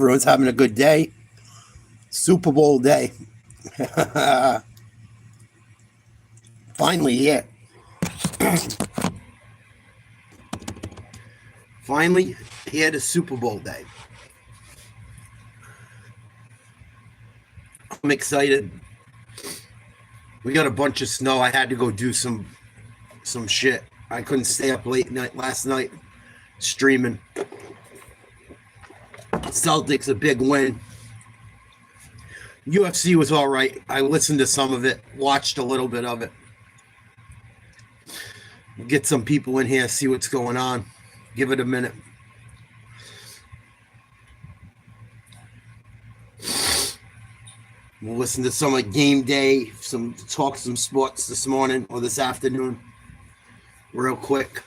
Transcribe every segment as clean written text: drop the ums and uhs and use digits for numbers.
Everyone's having a good day. Super Bowl day. Finally here. Finally here to Super Bowl day. I'm excited. We got a bunch of snow. I had to go do some shit. I couldn't stay up late night last night streaming. Celtics a big win. UFC was all right. I listened to some of it, watched a little bit of it. Get some people in here, see what's going on. Give it a minute. We'll listen to some of game day, some sports this morning or this afternoon, real quick.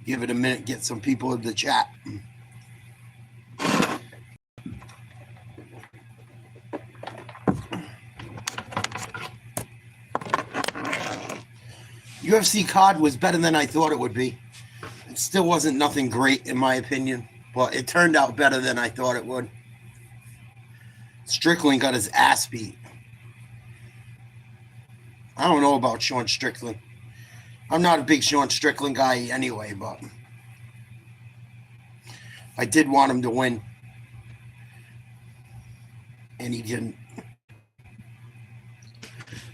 Give it a minute, get some people in the chat. UFC card was better than I thought it would be. It still wasn't nothing great in my opinion, but it turned out better than I thought it would. Strickland got his ass beat. I don't know about Sean Strickland. I'm not a big Sean Strickland guy anyway, but I did want him to win. And he didn't.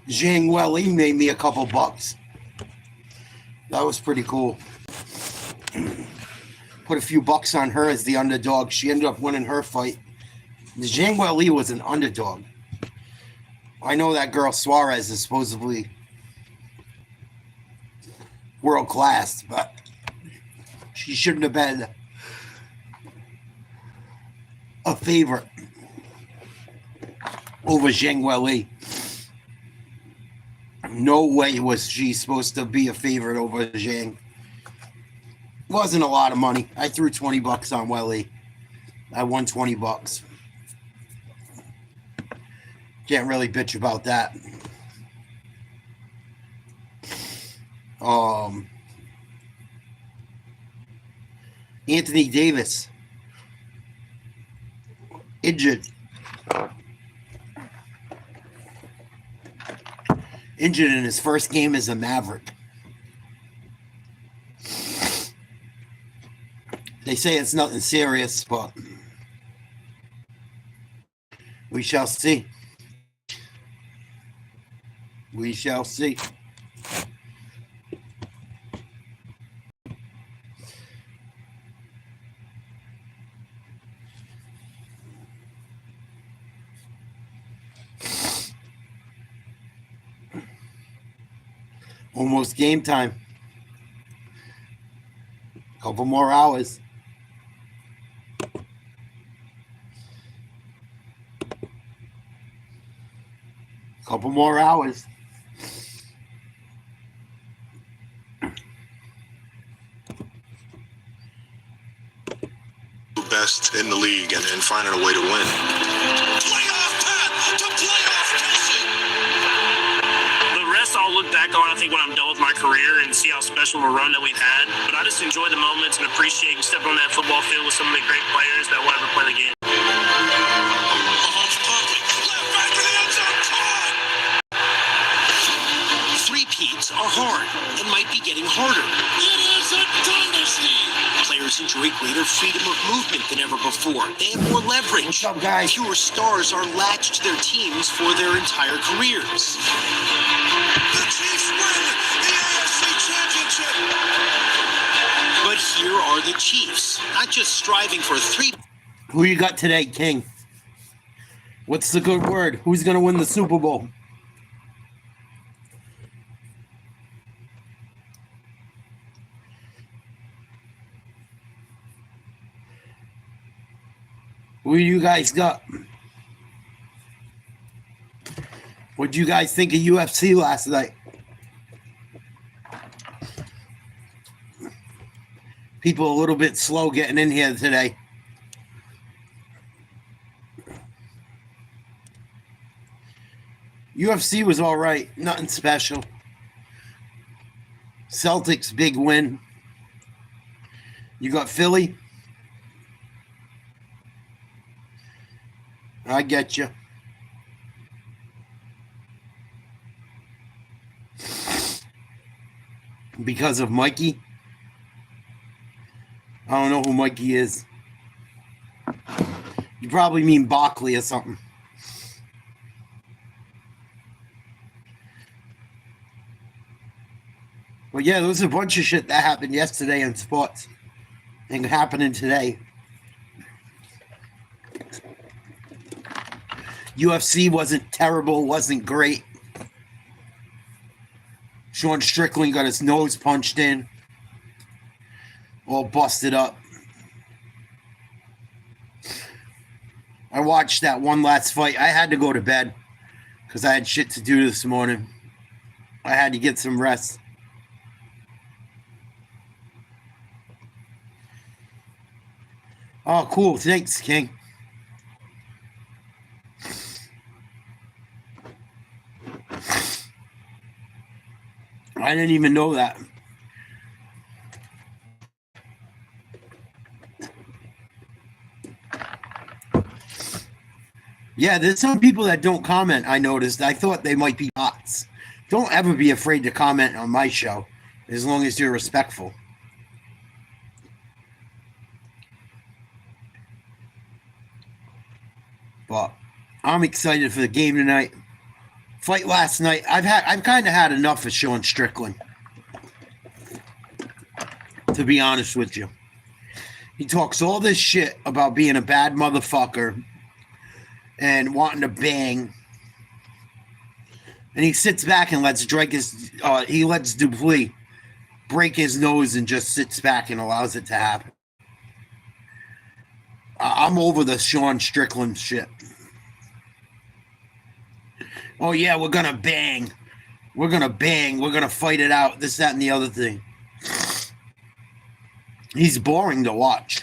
Zhang Weili made me a couple bucks. That was pretty cool. Put a few bucks on her as the underdog. She ended up winning her fight. Zhang Weili was an underdog. I know that girl Suarez is supposedly world class, but she shouldn't have been a favorite over Zhang Weili. No way was she supposed to be a favorite over Zhang. Wasn't a lot of money. I threw 20 bucks on Weili. I won 20 bucks. Can't really bitch about that. Anthony Davis injured in his first game as a Maverick. They say it's nothing serious, but we shall see. We shall see. Almost game time. Couple more hours. Couple more hours. Best in the league and finding a way to win. Playoff path to playoff Kelsey. The rest I'll look back on, I think, when I'm done with my career and see how special of a run that we've had. But I just enjoy the moments and appreciate stepping on that football field with so many great players that will ever play the game. Mahomes pumping. Left back to the end zone. Caught. Three-peats are hard and might be getting harder. It is a dynasty. Players enjoy greater freedom of movement than ever before. They have more leverage. What's up, guys? Fewer stars are latched to their teams for their entire careers. The Chiefs win the AFC Championship. But here are the Chiefs, not just striving for a three. Who you got today, King? What's the good word? Who's going to win the Super Bowl? Who you guys got? What'd you guys think of UFC last night? People a little bit slow getting in here today. UFC was all right. Nothing special. Celtics, big win. You got Philly? I get you. Because of Mikey? I don't know who Mikey is. You probably mean Barkley or something. Well, yeah, there was a bunch of shit that happened yesterday in sports and happening today. UFC wasn't terrible, wasn't great. Sean Strickland got his nose punched in, all busted up. I watched that one last fight. I had to go to bed because I had shit to do this morning. I had to get some rest. Oh, cool. Thanks, King. I didn't even know that. Yeah, there's some people that don't comment, I noticed. I thought they might be bots. Don't ever be afraid to comment on my show, as long as you're respectful. But I'm excited for the game tonight. Fight last night. I've kind of had enough of Sean Strickland, to be honest with you. He talks all this shit about being a bad motherfucker and wanting to bang, and he sits back and lets Duplessis break his nose and just sits back and allows it to happen. I'm over the Sean Strickland shit. Oh, yeah, we're going to bang. We're going to bang. We're going to fight it out. This, that, and the other thing. He's boring to watch.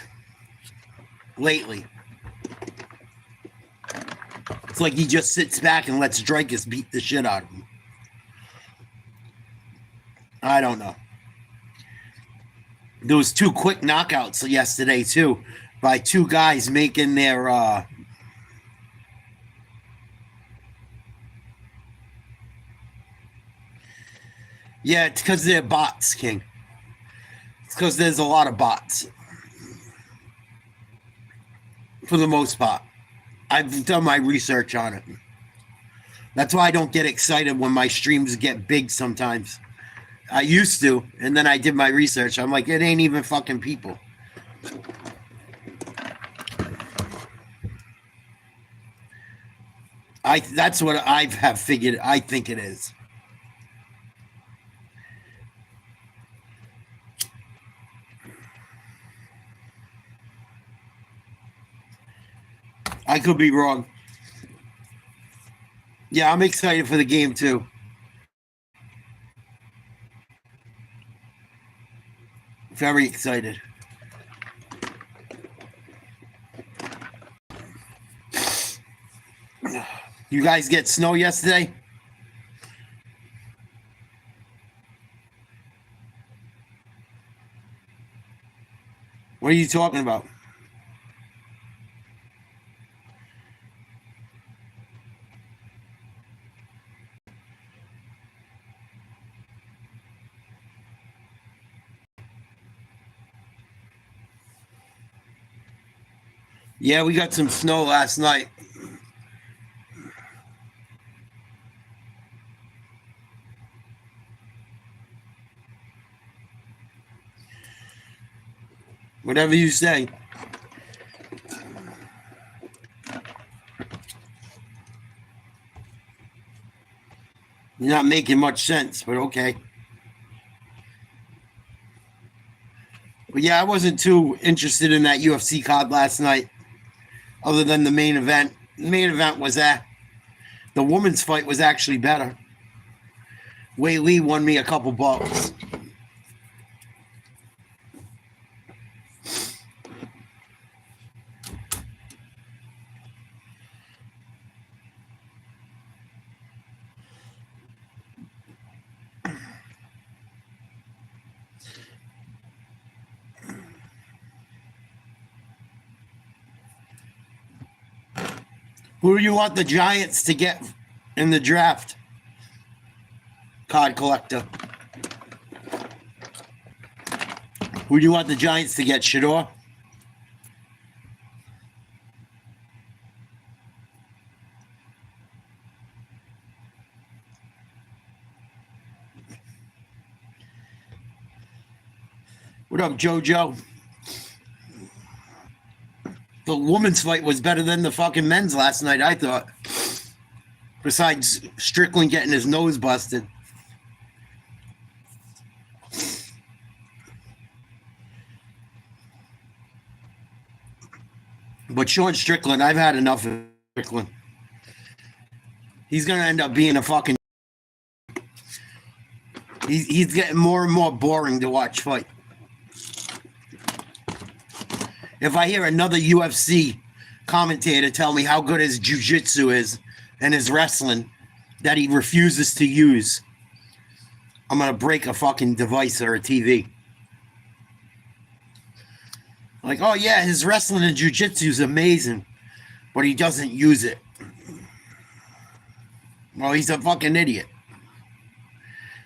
Lately. It's like he just sits back and lets Dreykus beat the shit out of him. I don't know. There was 2 quick knockouts yesterday, too, by 2 guys making their... Yeah, it's because they're bots, King. It's because there's a lot of bots. For the most part. I've done my research on it. That's why I don't get excited when my streams get big sometimes. I used to, and then I did my research. I'm like, it ain't even fucking people. That's what I have figured. I think it is. I could be wrong. Yeah, I'm excited for the game too. Very excited. You guys get snow yesterday? What are you talking about? Yeah, we got some snow last night. Whatever you say. You're not making much sense, but okay. But yeah, I wasn't too interested in that UFC card last night. other than the main event. The main event was that the women's fight was actually better. Wei Lee won me a couple bucks. Who do you want the Giants to get in the draft? Card collector. Who do you want the Giants to get? Shador? What up, JoJo? The women's fight was better than the fucking men's last night, I thought. Besides Strickland getting his nose busted. But Sean Strickland, I've had enough of Strickland. He's going to end up being a fucking... He's getting more and more boring to watch fight. If I hear another UFC commentator tell me how good his jiu-jitsu is and his wrestling that he refuses to use, I'm going to break a fucking device or a TV. Like, oh yeah, his wrestling and jiu-jitsu is amazing, but he doesn't use it. Well, he's a fucking idiot.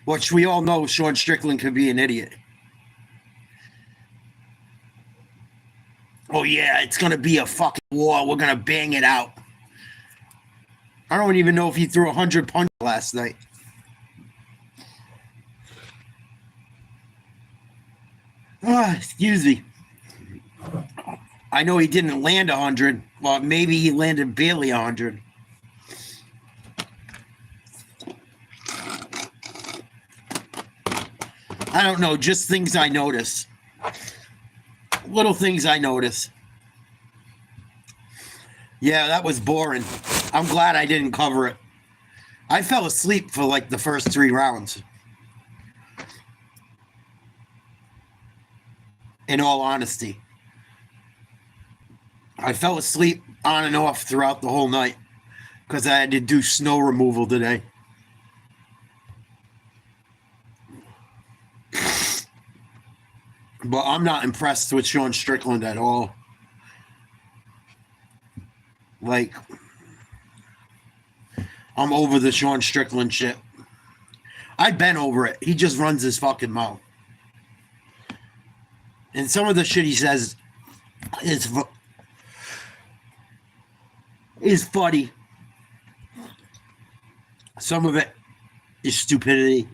Which we all know Sean Strickland could be an idiot. Oh yeah, it's going to be a fucking war. We're going to bang it out. I don't even know if he threw 100 punches last night. Excuse me. I know he didn't land 100. Well, maybe he landed barely 100. I don't know, just things I notice. Little things I notice. Yeah, that was boring. I'm glad I didn't cover it. I fell asleep for like the first 3 rounds. In all honesty. I fell asleep on and off throughout the whole night because I had to do snow removal today. But I'm not impressed with Sean Strickland at all. Like, I'm over the Sean Strickland shit. I've been over it. He just runs his fucking mouth. And some of the shit he says is funny. Some of it is stupidity.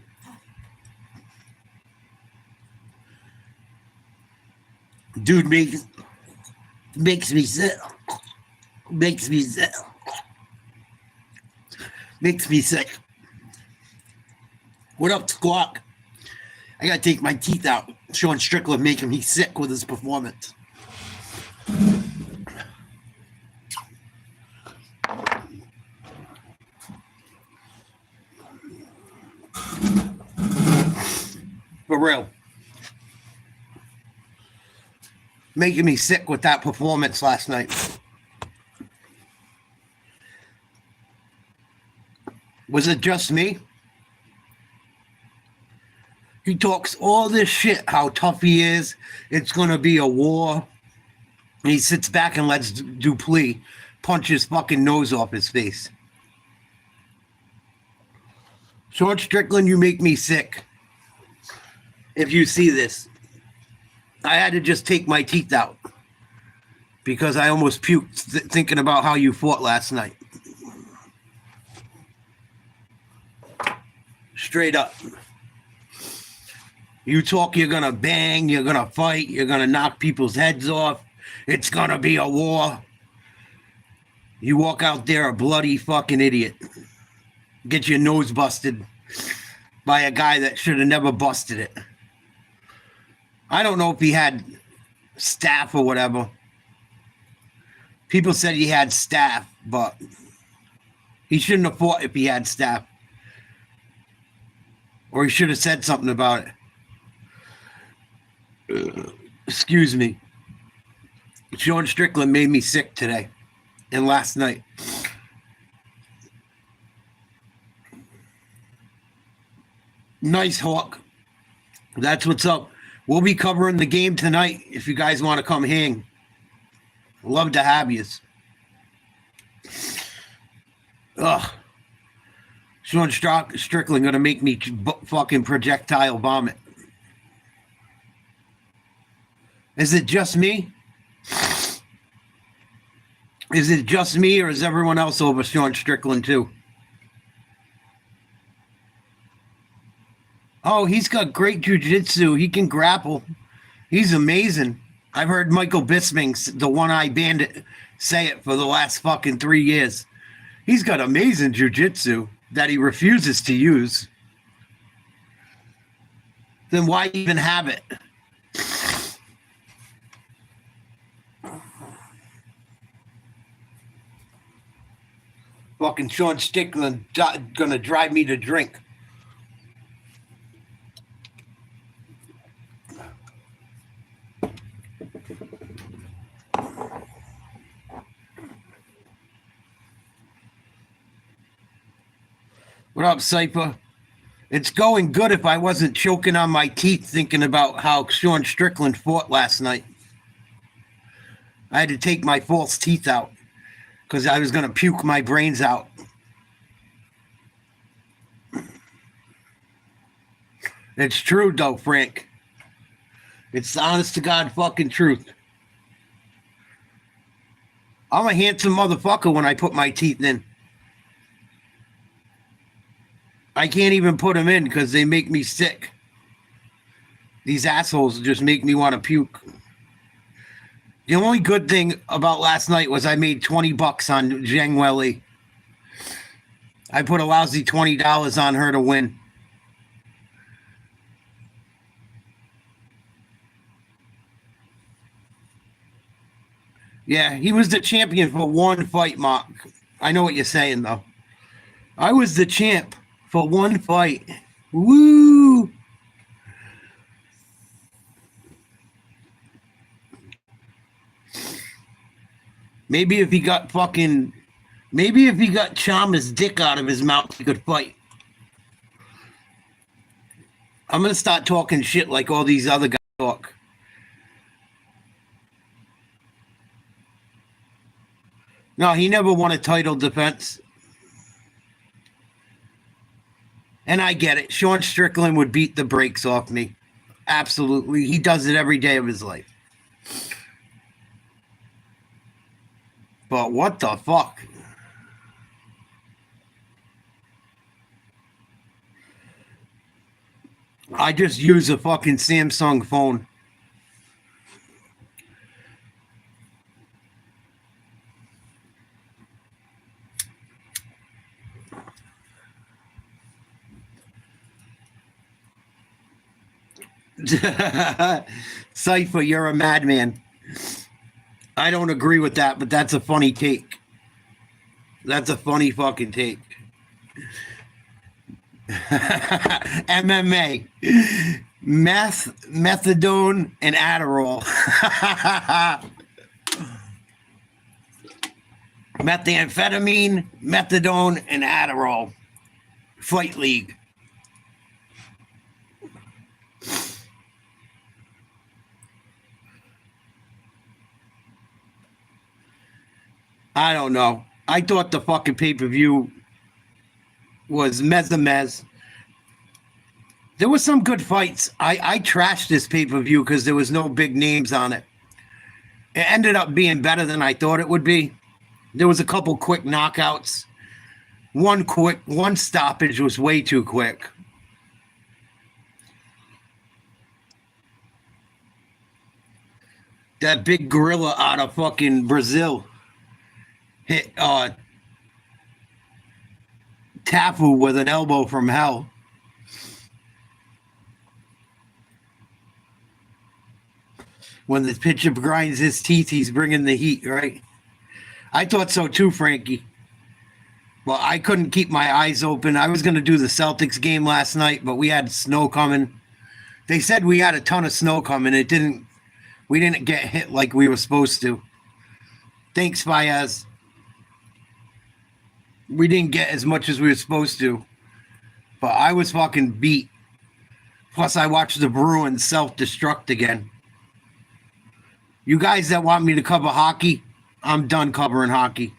Dude makes me sick. Makes me sick. Makes me sick. What up, Squawk? I gotta take my teeth out. Sean Strickland making me sick with his performance. For real. Making me sick with that performance last night. Was it just me? He talks all this shit, how tough he is. It's going to be a war. And he sits back and lets Duplessis punch his fucking nose off his face. Sean Strickland, you make me sick. If you see this. I had to just take my teeth out. Because I almost puked thinking about how you fought last night. Straight up. You talk, you're going to bang, you're going to fight, you're going to knock people's heads off. It's going to be a war. You walk out there a bloody fucking idiot. Get your nose busted by a guy that should have never busted it. I don't know if he had staph or whatever. People said he had staff, but he shouldn't have fought if he had staff. Or he should have said something about it. Excuse me. Sean Strickland made me sick today and last night. Nice Hawk. That's what's up. We'll be covering the game tonight if you guys want to come hang. Love to have you. Ugh. Sean Strickland going to make me fucking projectile vomit. Is it just me? Is it just me, or is everyone else over Sean Strickland too? Oh, he's got great jiu-jitsu. He can grapple. He's amazing. I've heard Michael Bisping, the one-eye bandit, say it for the last fucking 3 years. He's got amazing jiu-jitsu that he refuses to use. Then why even have it? Fucking Sean Strickland gonna drive me to drink. What up, Cypher? It's going good if I wasn't choking on my teeth thinking about how Sean Strickland fought last night. I had to take my false teeth out because I was going to puke my brains out. It's true, though, Frank. It's the honest to God fucking truth. I'm a handsome motherfucker when I put my teeth in. I can't even put them in because they make me sick. These assholes just make me want to puke. The only good thing about last night was I made $20 on Zhang Weili. I put a lousy $20 on her to win. Yeah, he was the champion for one fight, Mark. I know what you're saying, though. I was the champ for one fight. Woo! Maybe if he got Chalmers' dick out of his mouth, he could fight. I'm going to start talking shit like all these other guys talk. No, he never won a title defense. And I get it. Sean Strickland would beat the brakes off me. Absolutely. He does it every day of his life. But what the fuck? I just use a fucking Samsung phone. Cypher, you're a madman. I don't agree with that, but that's a funny take. That's a funny fucking take. MMA. Methadone, and Adderall. Methamphetamine, methadone, and Adderall. Fight League. I don't know. I thought the fucking pay-per-view was mez. There were some good fights. I trashed this pay-per-view because there was no big names on it. It ended up being better than I thought it would be. There was a couple quick knockouts. One stoppage was way too quick. That big gorilla out of fucking Brazil hit Tafu with an elbow from hell. When the pitcher grinds his teeth, he's bringing the heat, right? I thought so too, Frankie. Well, I couldn't keep my eyes open. I was going to do the Celtics game last night, but we had snow coming. They said we had a ton of snow coming. We didn't get hit like we were supposed to. Thanks, Fayez. We didn't get as much as we were supposed to. But I was fucking beat. Plus, I watched the Bruins self-destruct again. You guys that want me to cover hockey, I'm done covering hockey.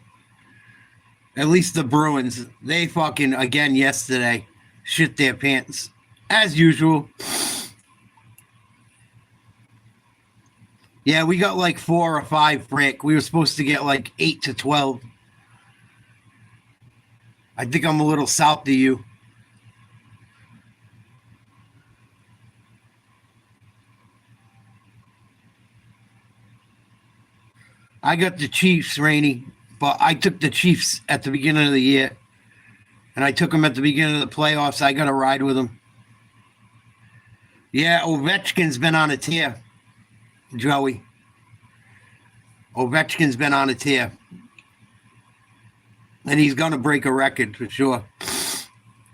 At least the Bruins, they fucking, again yesterday, shit their pants. As usual. Yeah, we got like 4 or 5, Frank. We were supposed to get like 8 to 12. I think I'm a little south of you. I got the Chiefs, Rainey, but I took the Chiefs at the beginning of the year. And I took them at the beginning of the playoffs. I got to ride with them. Yeah, Ovechkin's been on a tear, Joey. Ovechkin's been on a tear. And he's going to break a record for sure.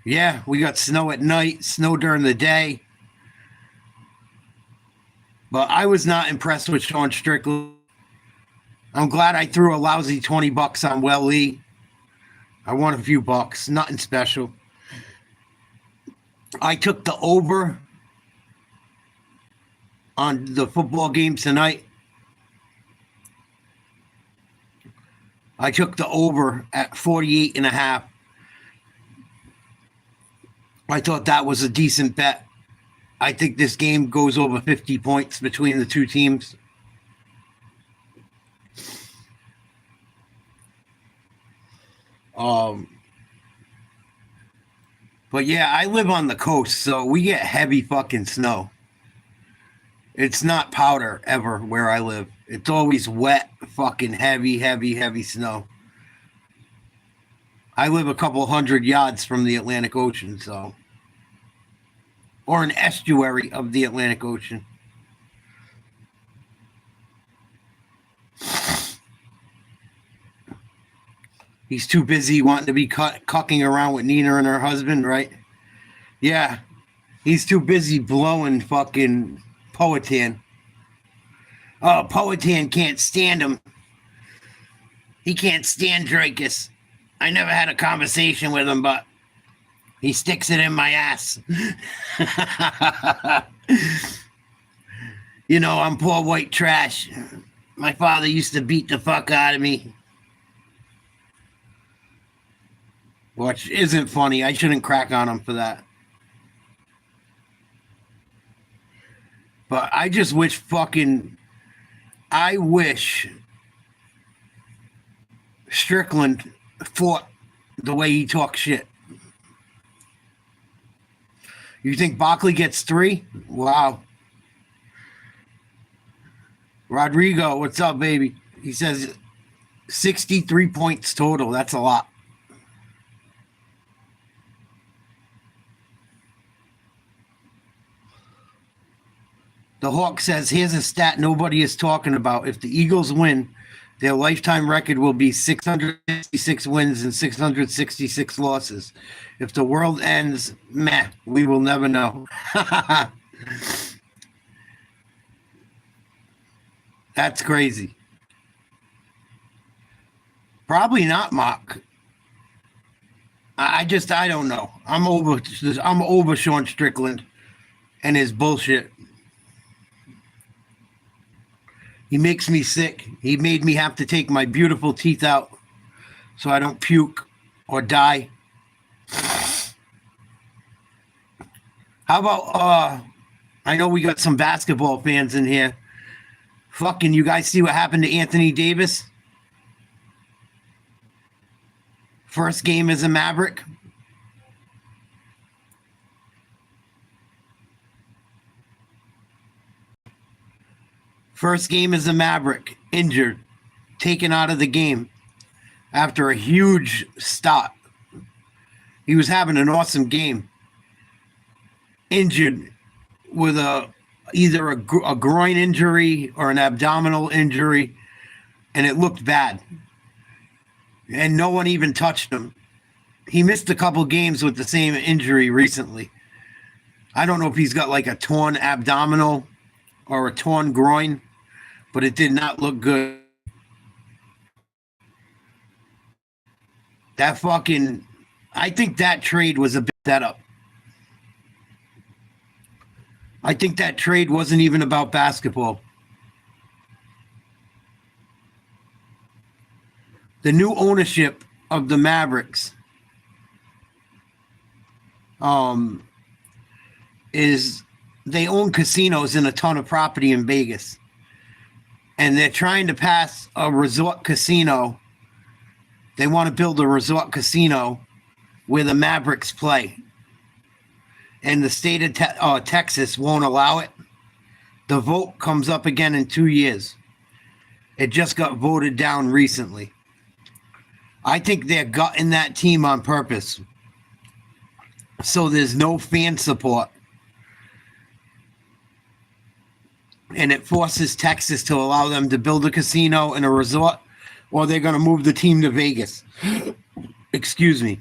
Yeah, we got snow at night, snow during the day. But I was not impressed with Sean Strickland. I'm glad I threw a lousy $20 on Well Lee. I won a few bucks, nothing special. I took the over on the football game tonight. I took the over at 48.5. I thought that was a decent bet. I think this game goes over 50 points between the two teams. But yeah, I live on the coast, so we get heavy fucking snow. It's not powder ever where I live. It's always wet, fucking heavy snow. I live a couple 100 yards from the Atlantic Ocean, so. Or an estuary of the Atlantic Ocean. He's too busy wanting to be cucking around with Nina and her husband, right? Yeah. He's too busy blowing fucking Poetan. Oh, Poetan can't stand him. He can't stand Drakus. I never had a conversation with him, but he sticks it in my ass. You know, I'm poor white trash. My father used to beat the fuck out of me. Which isn't funny. I shouldn't crack on him for that. But I just wish I wish Strickland fought the way he talks shit. You think Barkley gets 3? Wow. Rodrigo, what's up, baby? He says 63 points total. That's a lot. The Hawk says, here's a stat nobody is talking about. If the Eagles win, their lifetime record will be 666 wins and 666 losses. If the world ends, meh, we will never know. That's crazy. Probably not, Mark. I don't know. I'm over Sean Strickland and his bullshit. He makes me sick. He made me have to take my beautiful teeth out so I don't puke or die. How about, I know we got some basketball fans in here. Fucking, you guys see what happened to Anthony Davis? First game as a Maverick. First game as a Maverick, injured, taken out of the game after a huge stop. He was having an awesome game. Injured with either a groin injury or an abdominal injury, and it looked bad. and no one even touched him. He missed a couple games with the same injury recently. I don't know if he's got like a torn abdominal or a torn groin, but it did not look good. I think that trade was a bit setup. I think that trade wasn't even about basketball. The new ownership of the Mavericks is they own casinos and a ton of property in Vegas. And they're trying to pass a resort casino. They want to build a resort casino where the Mavericks play. And the state of Texas won't allow it. The vote comes up again in 2 years. It just got voted down recently. I think they're gutting that team on purpose. So there's no fan support. And it forces Texas to allow them to build a casino and a resort, or they're going to move the team to Vegas. Excuse me.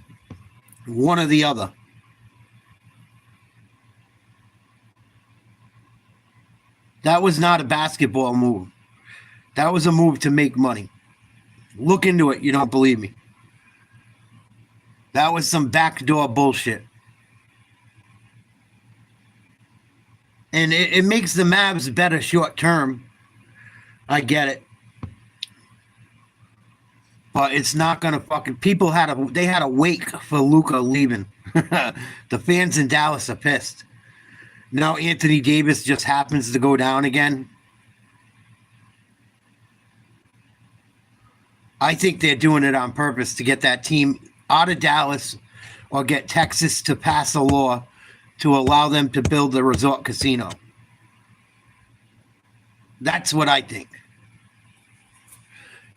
One or the other. That was not a basketball move. That was a move to make money. Look into it. You don't believe me. That was some backdoor bullshit. And it makes the Mavs better short term. I get it. But it's not going to fucking... People had a wake for Luka leaving. The fans in Dallas are pissed. Now Anthony Davis just happens to go down again. I think they're doing it on purpose to get that team out of Dallas or get Texas to pass a law to allow them to build a resort casino. That's what I think.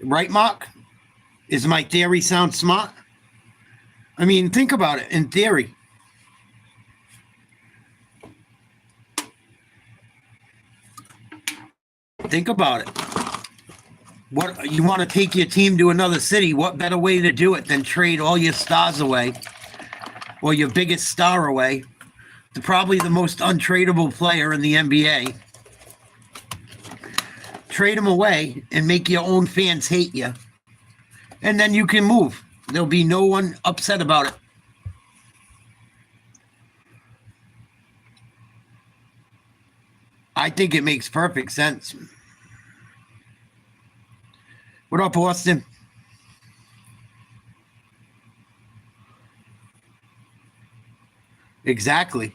Right, Mark? Is my theory sound smart? I mean, think about it in theory. Think about it. What you want to take your team to another city? What better way to do it than trade all your stars away, or your biggest star away, to probably the most untradeable player in the NBA? Trade him away and make your own fans hate you, and then you can move. There'll be no one upset about it. I think it makes perfect sense. What up, Austin? Exactly.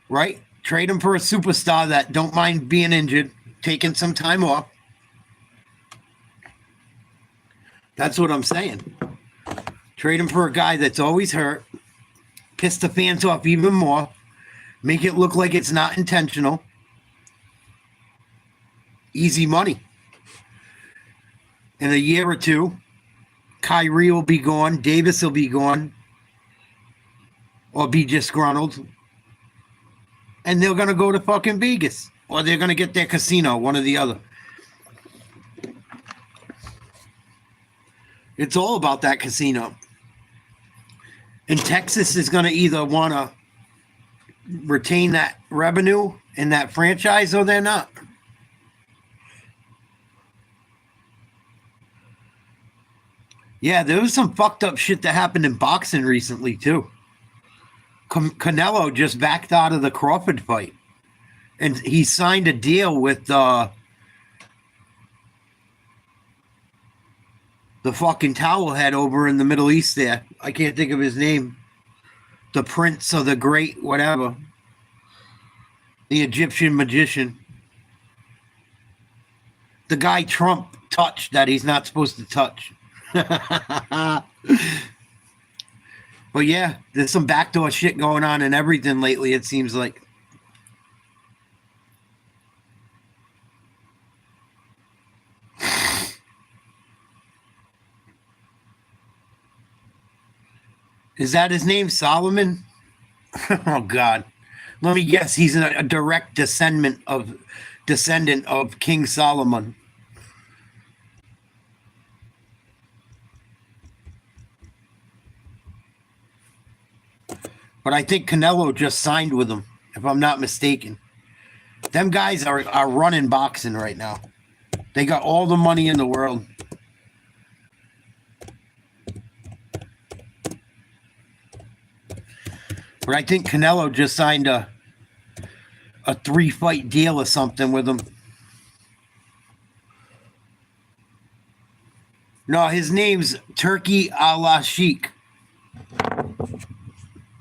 Right? Trade him for a superstar that don't mind being injured, taking some time off. That's what I'm saying. Trade him for a guy that's always hurt, piss the fans off even more, make it look like it's not intentional. Easy money. In a year or two, Kyrie will be gone, Davis will be gone, or be disgruntled. And they're going to go to fucking Vegas, or they're going to get their casino, one or the other. It's all about that casino. And Texas is going to either want to retain that revenue in that franchise, or they're not. Yeah, there was some fucked up shit that happened in boxing recently, too. Canelo just backed out of the Crawford fight. And he signed a deal with the fucking towel head over in the Middle East there. I can't think of his name. The Prince or the Great, whatever. The Egyptian magician. The guy Trump touched that he's not supposed to touch. But yeah, there's some backdoor shit going on in everything lately, it seems like. Is that his name, Solomon? Oh God. Let me guess, he's a direct descendant of King Solomon. But I think Canelo just signed with him, if I'm not mistaken. Them guys are running boxing right now. They got all the money in the world. But I think Canelo just signed a 3-fight deal or something with him. No, his name's Turkey Al Sheikh.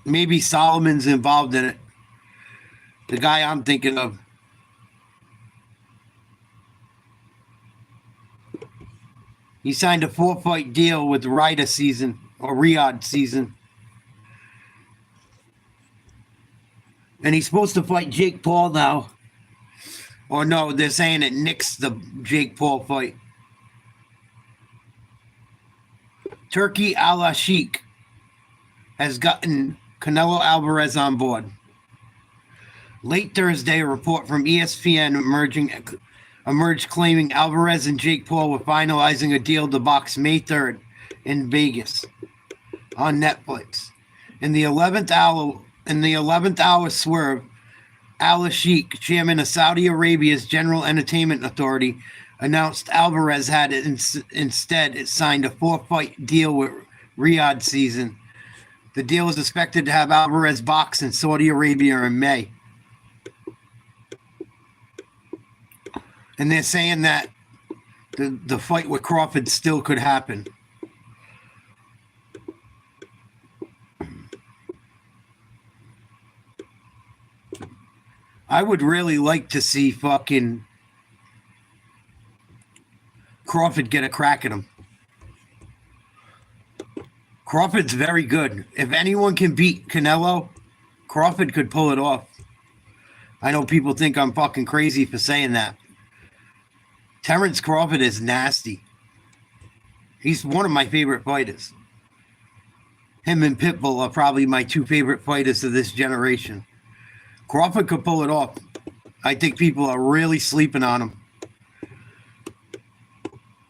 Maybe Solomon's involved in it. The guy I'm thinking of. He signed a 4-fight deal with Riyadh season. And he's supposed to fight Jake Paul now. Or no, they're saying it nixed the Jake Paul fight. Turkey Al Sheikh has gotten Canelo Alvarez on board. Late Thursday, a report from ESPN emerged claiming Alvarez and Jake Paul were finalizing a deal to box May 3rd in Vegas on Netflix. In the 11th hour swerve, Al Sheikh, chairman of Saudi Arabia's General Entertainment Authority, announced Alvarez had instead signed a 4-fight deal with Riyadh season. The deal is expected to have Alvarez box in Saudi Arabia in May. And they're saying that the fight with Crawford still could happen. I would really like to see fucking Crawford get a crack at him. Crawford's very good. If anyone can beat Canelo, Crawford could pull it off. I know people think I'm fucking crazy for saying that. Terrence Crawford is nasty. He's one of my favorite fighters. Him and Pitbull are probably my 2 favorite fighters of this generation. Crawford could pull it off. I think people are really sleeping on him.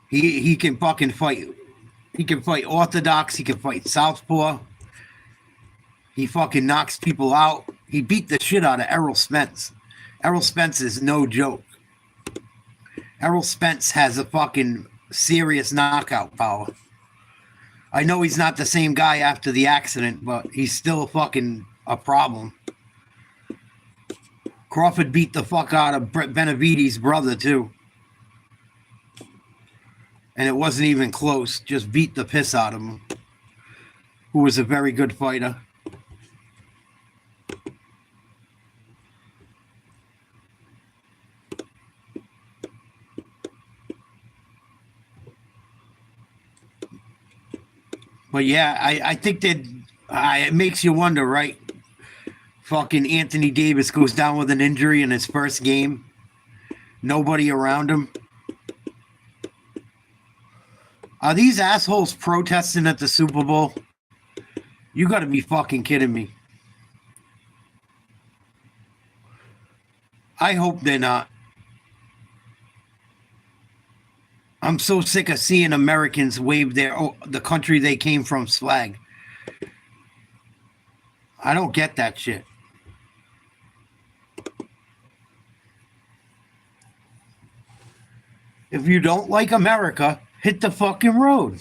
He can fucking fight. He can fight orthodox. He can fight southpaw. He fucking knocks people out. He beat the shit out of Errol Spence. Errol Spence is no joke. Errol Spence has a fucking serious knockout power. I know he's not the same guy after the accident, but he's still fucking a problem. Crawford beat the fuck out of Benavidez' brother, too. And it wasn't even close. Just beat the piss out of him. Who was a very good fighter. But yeah, I think that it makes you wonder, right? Fucking Anthony Davis goes down with an injury in his first game. Nobody around him. Are these assholes protesting at the Super Bowl? You gotta be fucking kidding me. I hope they're not. I'm so sick of seeing Americans wave the country they came from's flag. I don't get that shit. If you don't like America, hit the fucking road.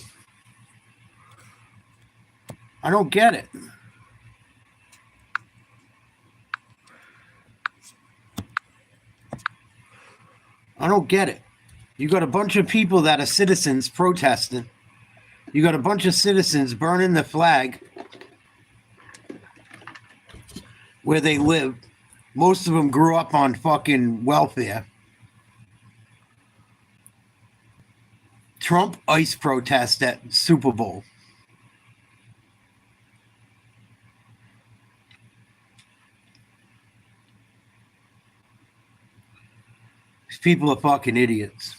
I don't get it. I don't get it. You got a bunch of people that are citizens protesting. You got a bunch of citizens burning the flag where they live. Most of them grew up on fucking welfare. Trump ICE protest at Super Bowl. These people are fucking idiots.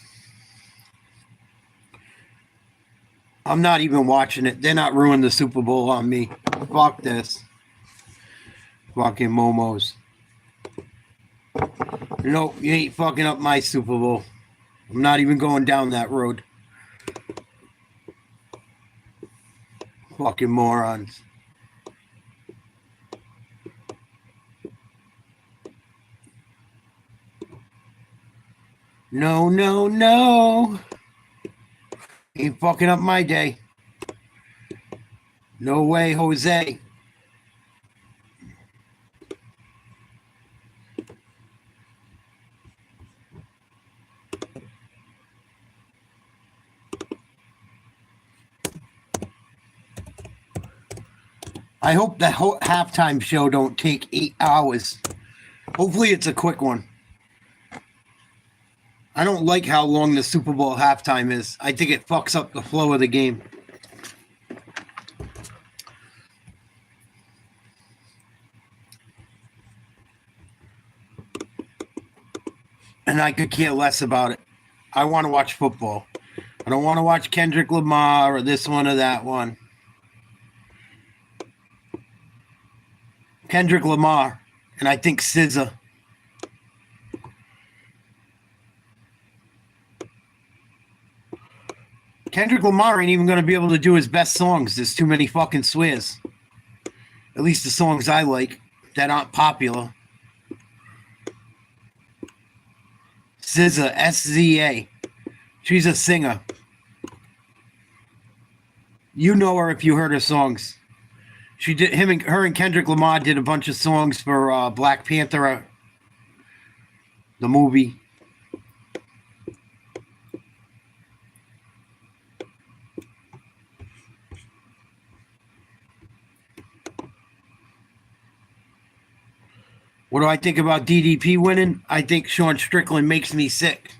I'm not even watching it. They're not ruining the Super Bowl on me. Fuck this. Fucking momos. No, you ain't fucking up my Super Bowl. I'm not even going down that road. Fucking morons. No, no, no. Ain't fucking up my day. No way, Jose. I hope that halftime show don't take 8 hours. Hopefully it's a quick one. I don't like how long the Super Bowl halftime is. I think it fucks up the flow of the game. And I could care less about it. I want to watch football. I don't want to watch Kendrick Lamar or this one or that one. Kendrick Lamar, and I think SZA. Kendrick Lamar ain't even going to be able to do his best songs. There's too many fucking swears. At least the songs I like that aren't popular. SZA, SZA. She's a singer. You know her if you heard her songs. She did her and Kendrick Lamar did a bunch of songs for Black Panther, the movie. What do I think about DDP winning? I think Sean Strickland makes me sick.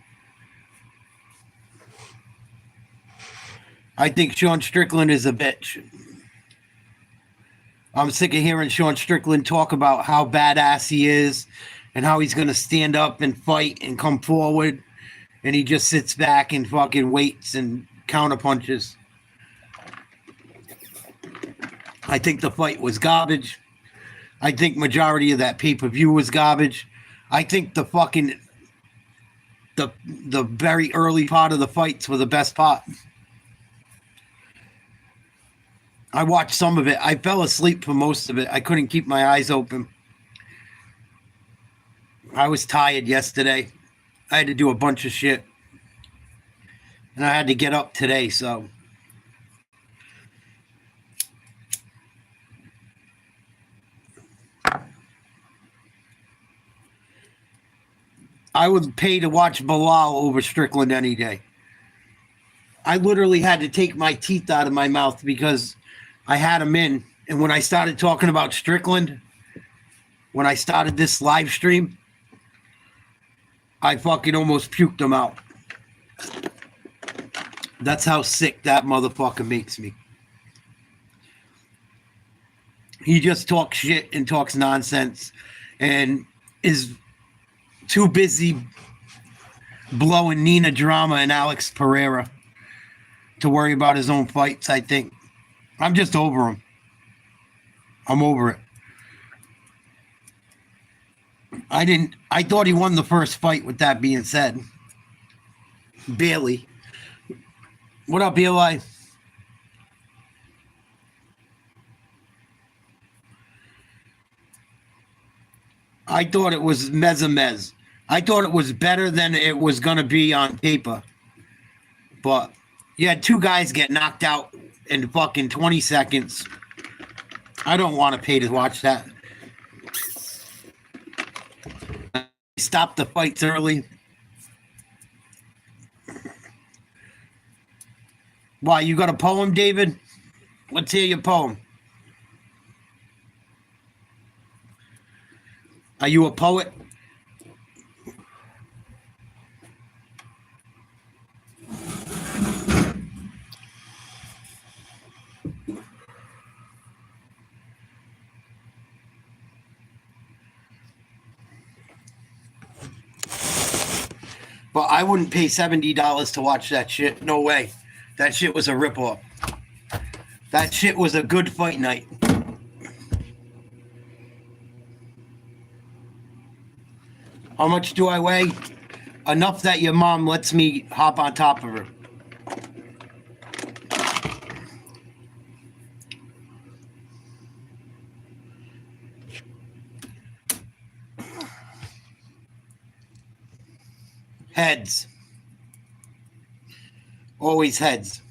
I think Sean Strickland is a bitch. I'm sick of hearing Sean Strickland talk about how badass he is and how he's going to stand up and fight and come forward. And he just sits back and fucking waits and counterpunches. I think the fight was garbage. I think majority of that pay-per-view was garbage. I think the fucking the very early part of the fights were the best part. I watched some of it. I fell asleep for most of it. I couldn't keep my eyes open. I was tired yesterday. I had to do a bunch of shit. And I had to get up today, so. I would pay to watch Bilal over Strickland any day. I literally had to take my teeth out of my mouth because I had him in. And when I started talking about Strickland, when I started this live stream, I fucking almost puked him out. That's how sick that motherfucker makes me. He just talks shit and talks nonsense and is too busy blowing Nina Drama and Alex Pereira to worry about his own fights, I think. I'm just over him. I'm over it. I thought he won the first fight, with that being said. Barely. What up, Eli? I thought it was mez. I thought it was better than it was going to be on paper. But you had two guys get knocked out in fucking 20 seconds. I don't want to pay to watch that. Stop the fights early. Why, you got a poem, David? Let's hear your poem. Are you a poet? But I wouldn't pay $70 to watch that shit. No way. That shit was a ripoff. That shit was a good fight night. How much do I weigh? Enough that your mom lets me hop on top of her. Heads. Always heads.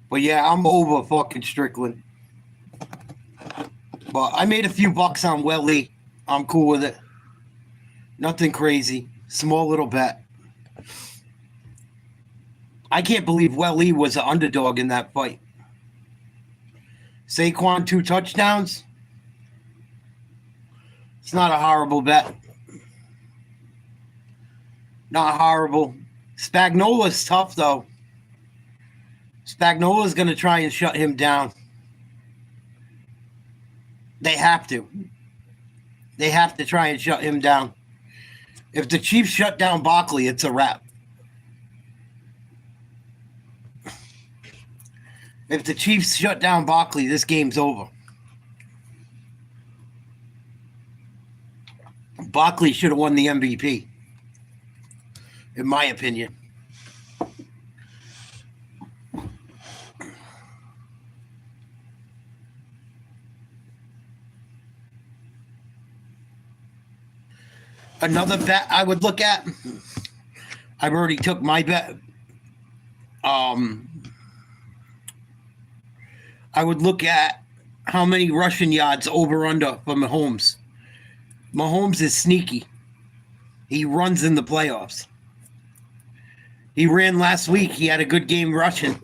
But yeah, I'm over fucking Strickland. But I made a few bucks on Welly. I'm cool with it. Nothing crazy. Small little bet. I can't believe Welly was an underdog in that fight. Saquon 2 touchdowns. It's not a horrible bet. Not horrible. Spagnola's tough, though. Spagnola's going to try and shut him down. They have to. They have to try and shut him down. If the Chiefs shut down Barkley, it's a wrap. If the Chiefs shut down Barkley, this game's over. Barkley should have won the MVP, in my opinion. Another bet I would look at. I've already took my bet. I would look at how many rushing yards over under for Mahomes. Mahomes is sneaky. He runs in the playoffs. He ran last week. He had a good game rushing.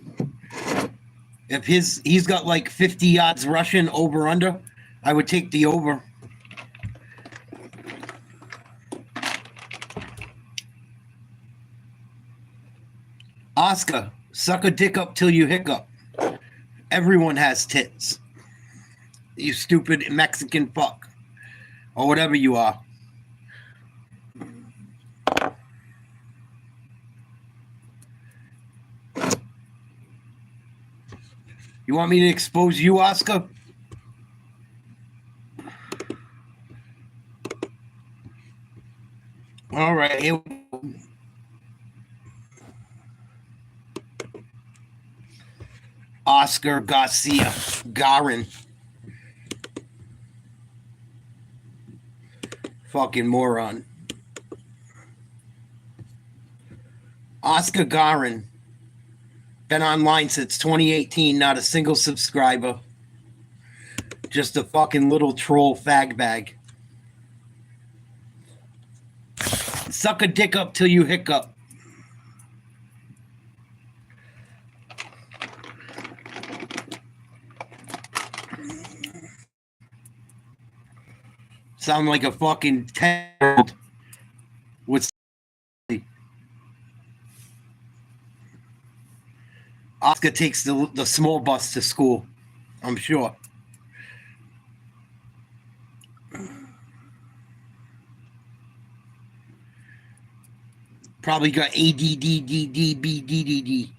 If he's got like 50 yards rushing over under, I would take the over. Oscar, suck a dick up till you hiccup. Everyone has tits. You stupid Mexican fuck. Or whatever you are. You want me to expose you, Oscar? All right, here we go. Oscar Garcia Garin. Fucking moron. Oscar Garin. Been online since 2018, not a single subscriber. Just a fucking little troll fag bag. Suck a dick up till you hiccup. Sound like a fucking 10-year-old with Oscar takes the small bus to school, I'm sure. Probably got ADDDDBDDD.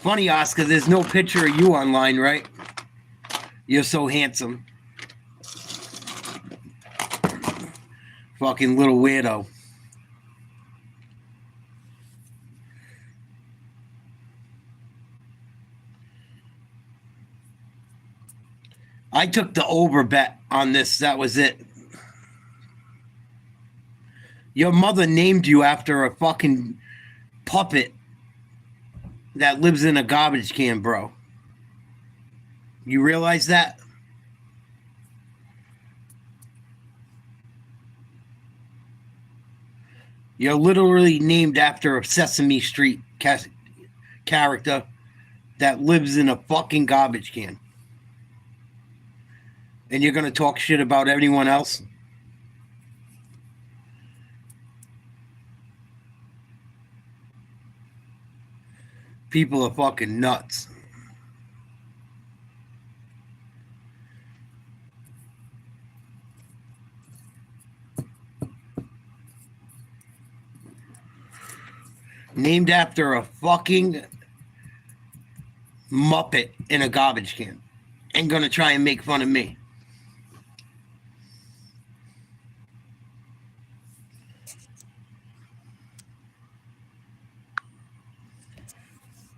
Funny, Oscar, there's no picture of you online, right? You're so handsome. Fucking little weirdo. I took the over bet on this. That was it. Your mother named you after a fucking puppet that lives in a garbage can, bro. You realize that? You're literally named after a Sesame Street character that lives in a fucking garbage can. And you're going to talk shit about anyone else? People are fucking nuts. Named after a fucking Muppet in a garbage can. And gonna try and make fun of me.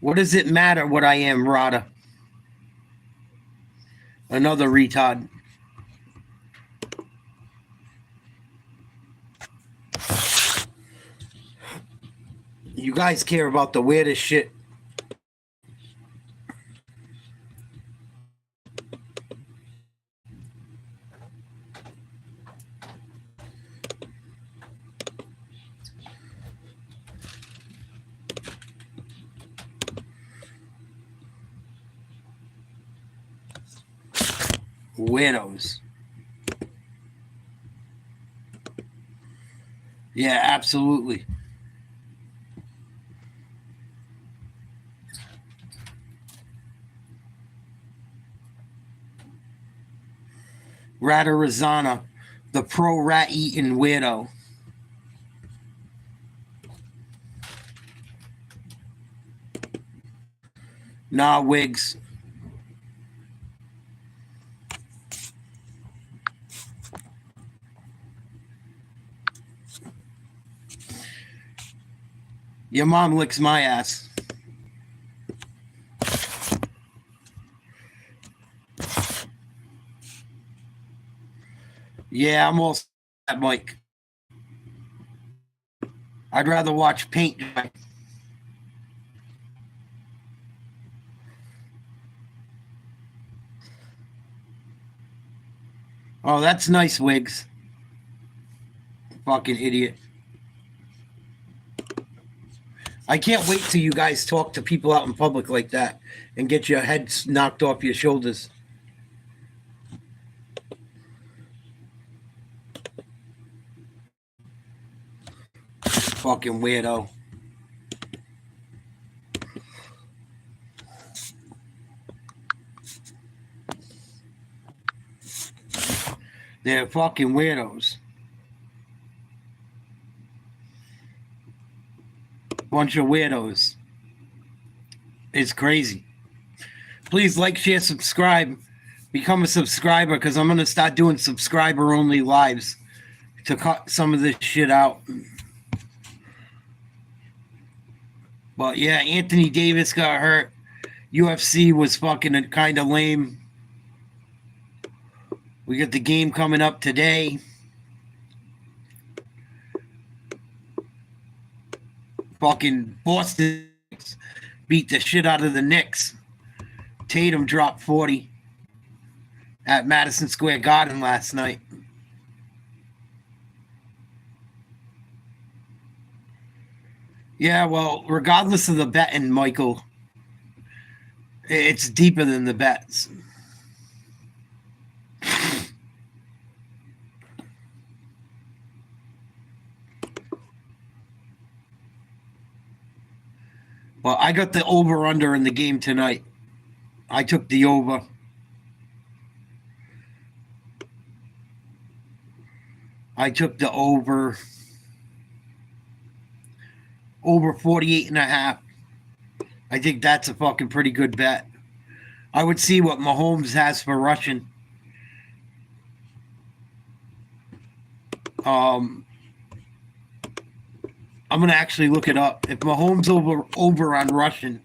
What does it matter what I am, Rada? Another retard. You guys care about the weirdest shit. Weirdos. Yeah, absolutely. Radarazana, the pro rat eating weirdo. Nah, Wiggs. Your mom licks my ass. Yeah, I'm all set, Mike. I'd rather watch paint dry. Oh, that's nice, Wiggs. Fucking idiot. I can't wait till you guys talk to people out in public like that and get your heads knocked off your shoulders. Fucking weirdo. They're fucking weirdos. Bunch of weirdos. It's crazy. Please like, share, subscribe. Become a subscriber because I'm going to start doing subscriber-only lives to cut some of this shit out. But yeah, Anthony Davis got hurt. UFC was fucking kind of lame. We got the game coming up today. Fucking Boston beat the shit out of the Knicks. Tatum dropped 40 at Madison Square Garden last night. Yeah, well, regardless of the betting, Michael, it's deeper than the bets. Well, I got the over-under in the game tonight. I took the over. I took the over 48.5. I think that's a fucking pretty good bet. I would see what Mahomes has for rushing. I'm going to actually look it up. If Mahomes over on rushing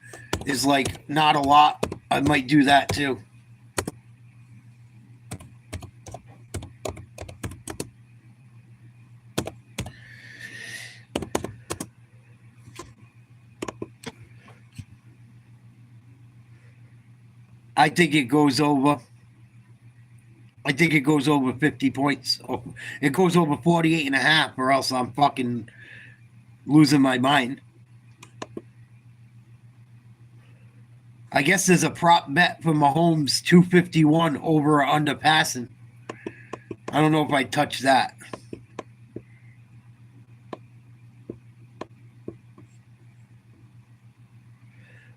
is like not a lot, I might do that too. I think it goes over. I think it goes over 50 points. It goes over 48.5 or else I'm fucking losing my mind. I guess there's a prop bet for Mahomes 251 over or under passing. I don't know if I touch that.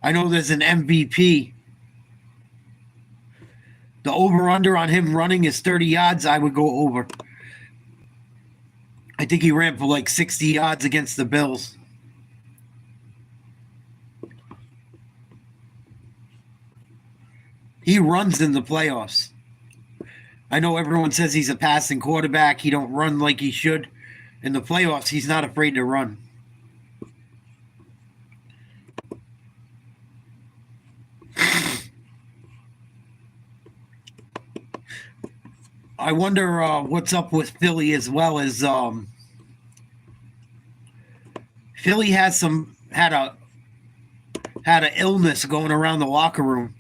I know there's an MVP. The over-under on him running is 30 yards. I would go over. I think he ran for like 60 yards against the Bills. He runs in the playoffs. I know everyone says he's a passing quarterback. He don't run like he should. In the playoffs, he's not afraid to run. I wonder what's up with Philly as well as Philly has had an illness going around the locker room.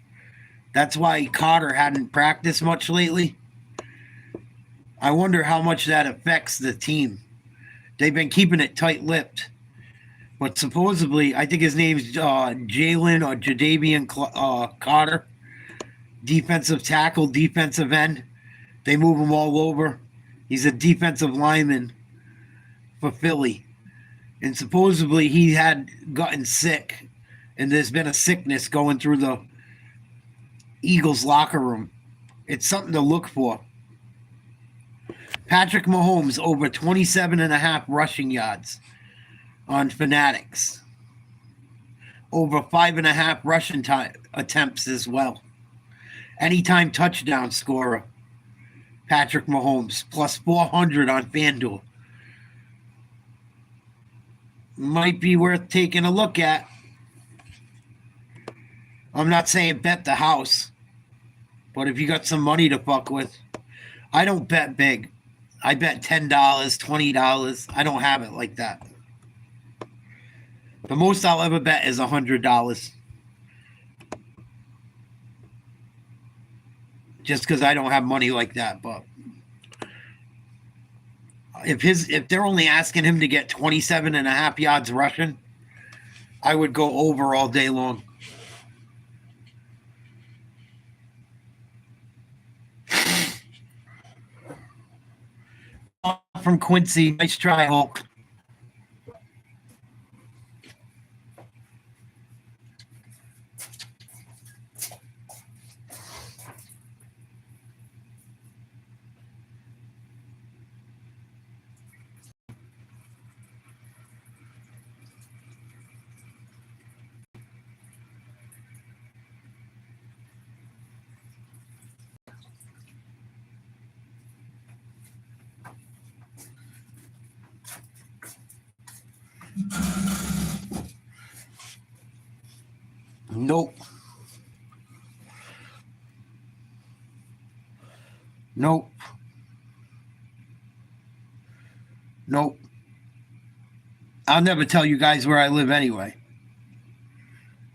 That's why Carter hadn't practiced much lately. I wonder how much that affects the team. They've been keeping it tight-lipped. But supposedly, I think his name's Jalen or Jadavian Carter. Defensive tackle, defensive end. They move him all over. He's a defensive lineman for Philly. And supposedly he had gotten sick. And there's been a sickness going through the Eagles locker room. It's something to look for. Patrick Mahomes over 27.5 rushing yards on Fanatics. Over 5.5 rushing attempts as well. Anytime touchdown scorer. Patrick Mahomes plus 400 on FanDuel. Might be worth taking a look at. I'm not saying bet the house, but if you got some money to fuck with, I don't bet big. I bet $10, $20. I don't have it like that. The most I'll ever bet is $100. Just because I don't have money like that, but if they're only asking him to get 27.5 yards rushing, I would go over all day long. From Quincy, nice try, Hulk. Nope. Nope. Nope. I'll never tell you guys where I live anyway.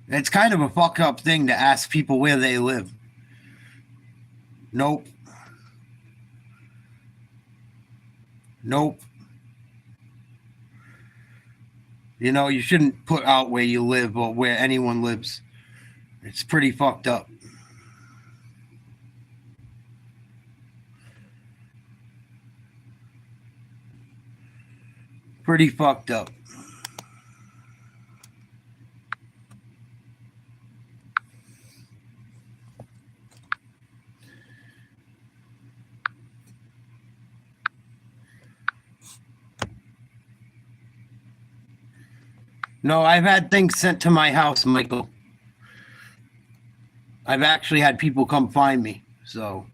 It's kind of a fuck up thing to ask people where they live. Nope. Nope. You know, you shouldn't put out where you live or where anyone lives. It's pretty fucked up. Pretty fucked up. No, I've had things sent to my house, Michael. I've actually had people come find me, so.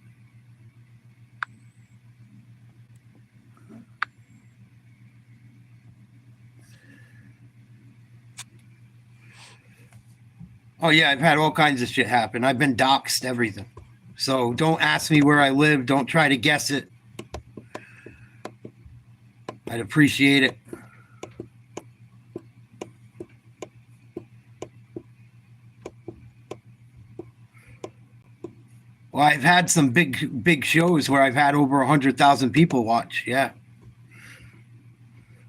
Oh, yeah, I've had all kinds of shit happen. I've been doxxed, everything. So don't ask me where I live. Don't try to guess it. I'd appreciate it. Well, I've had some big shows where I've had over 100,000 people watch. Yeah.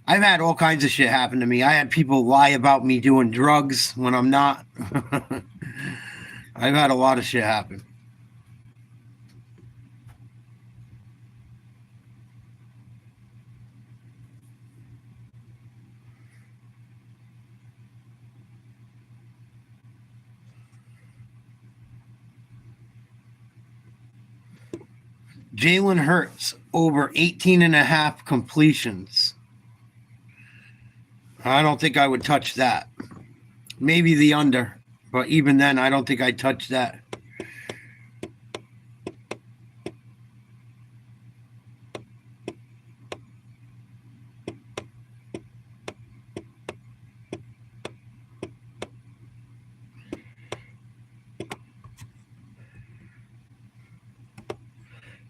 I've had all kinds of shit happen to me. I had people lie about me doing drugs when I'm not. I've had a lot of shit happen. Jalen Hurts over 18.5 completions. I don't think I would touch that. Maybe the under, but even then, I don't think I'd touch that.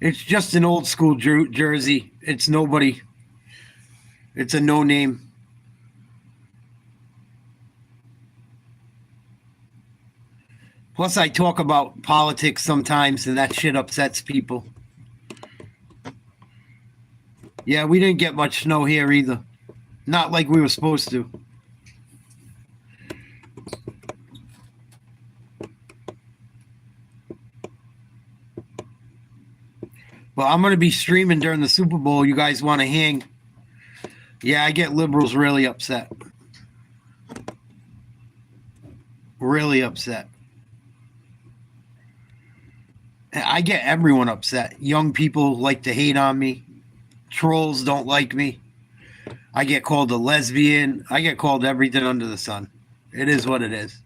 It's just an old school jersey. It's nobody. It's a no name. Plus, I talk about politics sometimes, and that shit upsets people. Yeah, we didn't get much snow here either. Not like we were supposed to. Well, I'm going to be streaming during the Super Bowl. You guys want to hang? Yeah, I get liberals really upset. Really upset. I get everyone upset. Young people like to hate on me. Trolls don't like me. I get called a lesbian. I get called everything under the sun. It is what it is.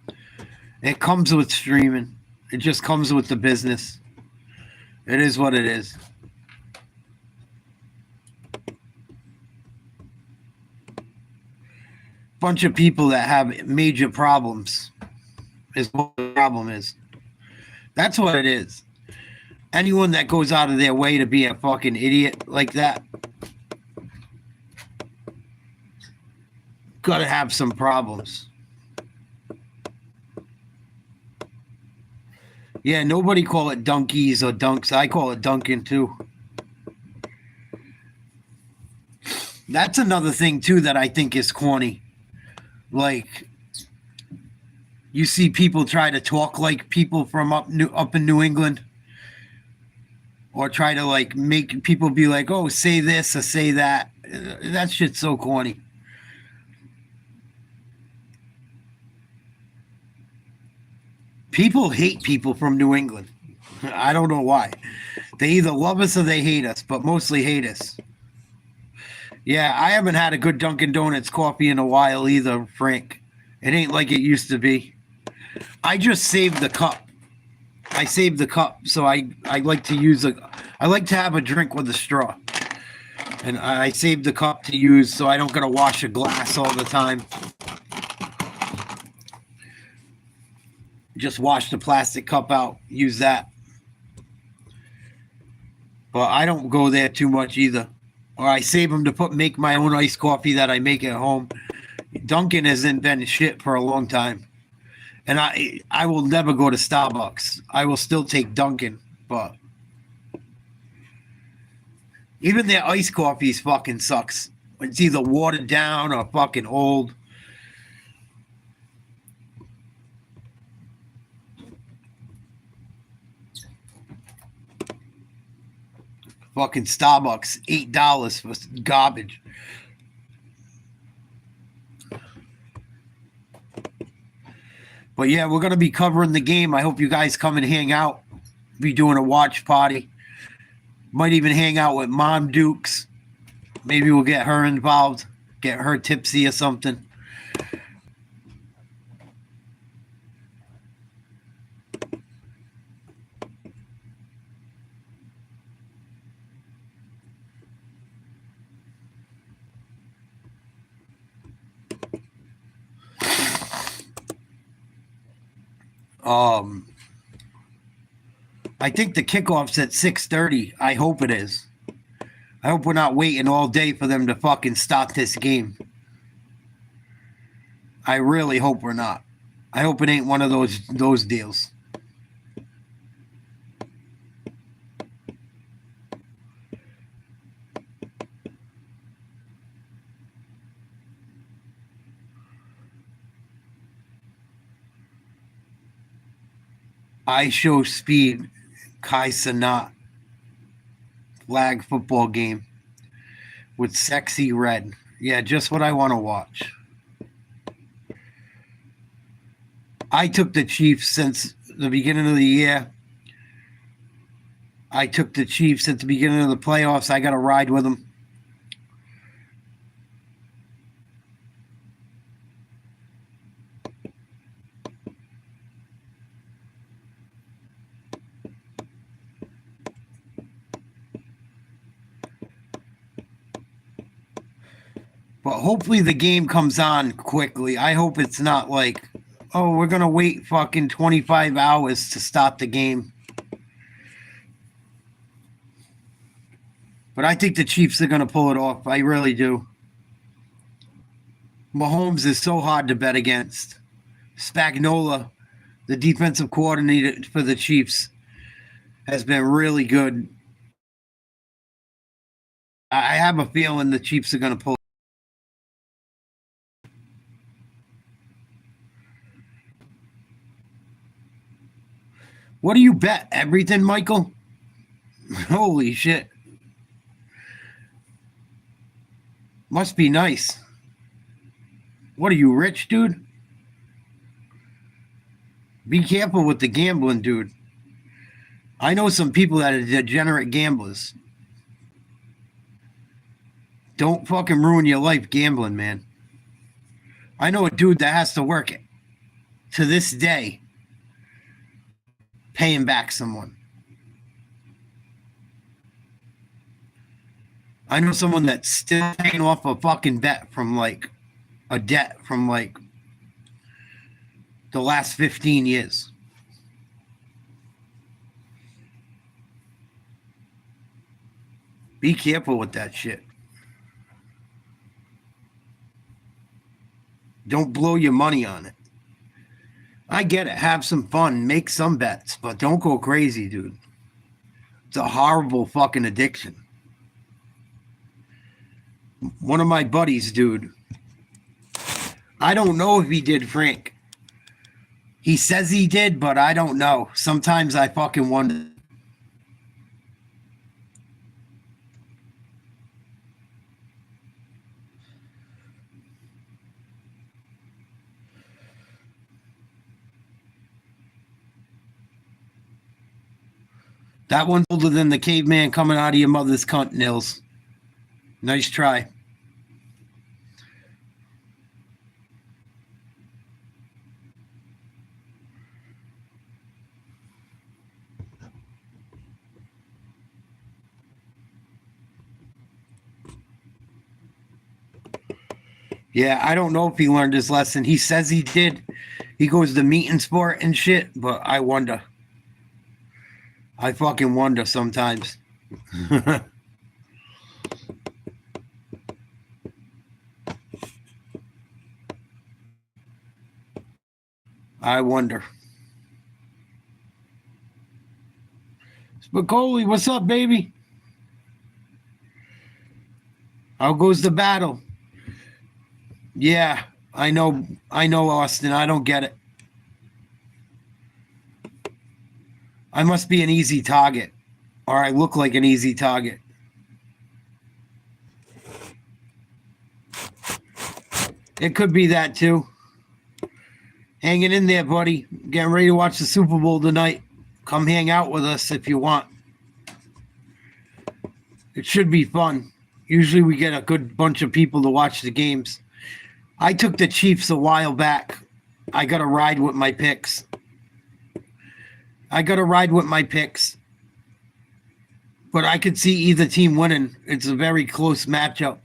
It comes with streaming. It just comes with the business. It is what it is. Bunch of people that have major problems is what the problem is. That's what it is. Anyone that goes out of their way to be a fucking idiot like that gotta have some problems. Yeah, nobody call it donkeys or dunks. I call it Dunkin too. That's another thing too that I think is corny. Like, you see people try to talk like people from up in New England, or try to like make people be like, "Oh, say this or say that." That shit's so corny. People hate people from New England. I don't know why. They either love us or they hate us, but mostly hate us. Yeah, I haven't had a good Dunkin Donuts coffee in a while either, Frank. It ain't like it used to be. I just saved the cup. I saved the cup, so I like to use I like to have a drink with a straw. And I saved the cup to use so I don't gotta wash a glass all the time. Just wash the plastic cup out, use that. But I don't go there too much either. Or I save them to make my own iced coffee that I make at home. Dunkin' hasn't been shit for a long time. And I will never go to Starbucks. I will still take Dunkin', but even their iced coffees fucking sucks. It's either watered down or fucking old. Fucking Starbucks, $8 for garbage. But yeah, we're going to be covering the game. I hope you guys come and hang out. Be doing a watch party. Might even hang out with Mom Dukes. Maybe we'll get her involved. Get her tipsy or something. I think the kickoff's at 6:30. I hope it is. I hope we're not waiting all day for them to fucking start this game. I really hope we're not. I hope it ain't one of those deals. I show speed, Kai Sanat. Flag football game with sexy red. Yeah, just what I want to watch. I took the Chiefs since the beginning of the year. I took the Chiefs at the beginning of the playoffs. I got to ride with them. But hopefully the game comes on quickly. I hope it's not like, oh, we're going to wait fucking 25 hours to start the game. But I think the Chiefs are going to pull it off. I really do. Mahomes is so hard to bet against. Spagnuolo, the defensive coordinator for the Chiefs, has been really good. I have a feeling the Chiefs are going to pull. What do you bet? Everything, Michael? Holy shit. Must be nice. What are you, rich, dude? Be careful with the gambling, dude. I know some people that are degenerate gamblers. Don't fucking ruin your life gambling, man. I know a dude that has to work to this day paying back someone. I know someone that's still paying off a fucking bet from like a debt from like the last 15 years. Be careful with that shit. Don't blow your money on it. I get it. Have some fun. Make some bets. But don't go crazy, dude. It's a horrible fucking addiction. One of my buddies, dude. I don't know if he did, Frank. He says he did, but I don't know. Sometimes I fucking wonder. That one's older than the caveman coming out of your mother's cunt, Nils. Nice try. Yeah, I don't know if he learned his lesson. He says he did. He goes to meet and sport and shit, but I wonder. I fucking wonder sometimes. I wonder. Spicoli, what's up, baby? How goes the battle? Yeah, I know, Austin. I don't get it. I must be an easy target, or I look like an easy target. It could be that too. Hanging in there, buddy. Getting ready to watch the Super Bowl tonight. Come hang out with us if you want. It should be fun. Usually we get a good bunch of people to watch the games. I took the Chiefs a while back. I got to ride with my picks. But I could see either team winning. It's a very close matchup.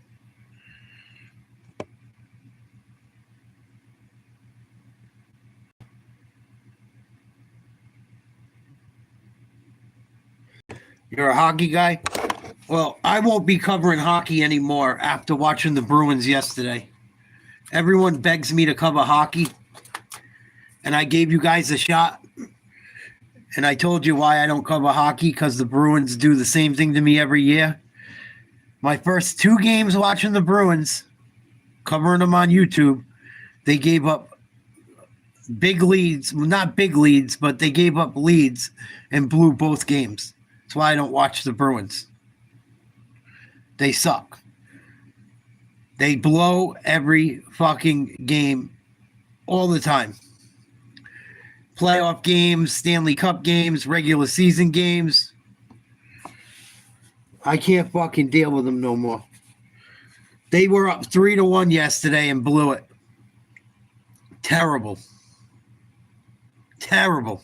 You're a hockey guy? Well, I won't be covering hockey anymore after watching the Bruins yesterday. Everyone begs me to cover hockey, and I gave you guys a shot. And I told you why I don't cover hockey, because the Bruins do the same thing to me every year. My first 2 games watching the Bruins, covering them on YouTube, they gave up big leads. Well, not big leads, but they gave up leads and blew both games. That's why I don't watch the Bruins. They suck. They blow every fucking game all the time. Playoff games, Stanley Cup games, regular season games. I can't fucking deal with them no more. They were up 3-1 yesterday and blew it. Terrible. Terrible.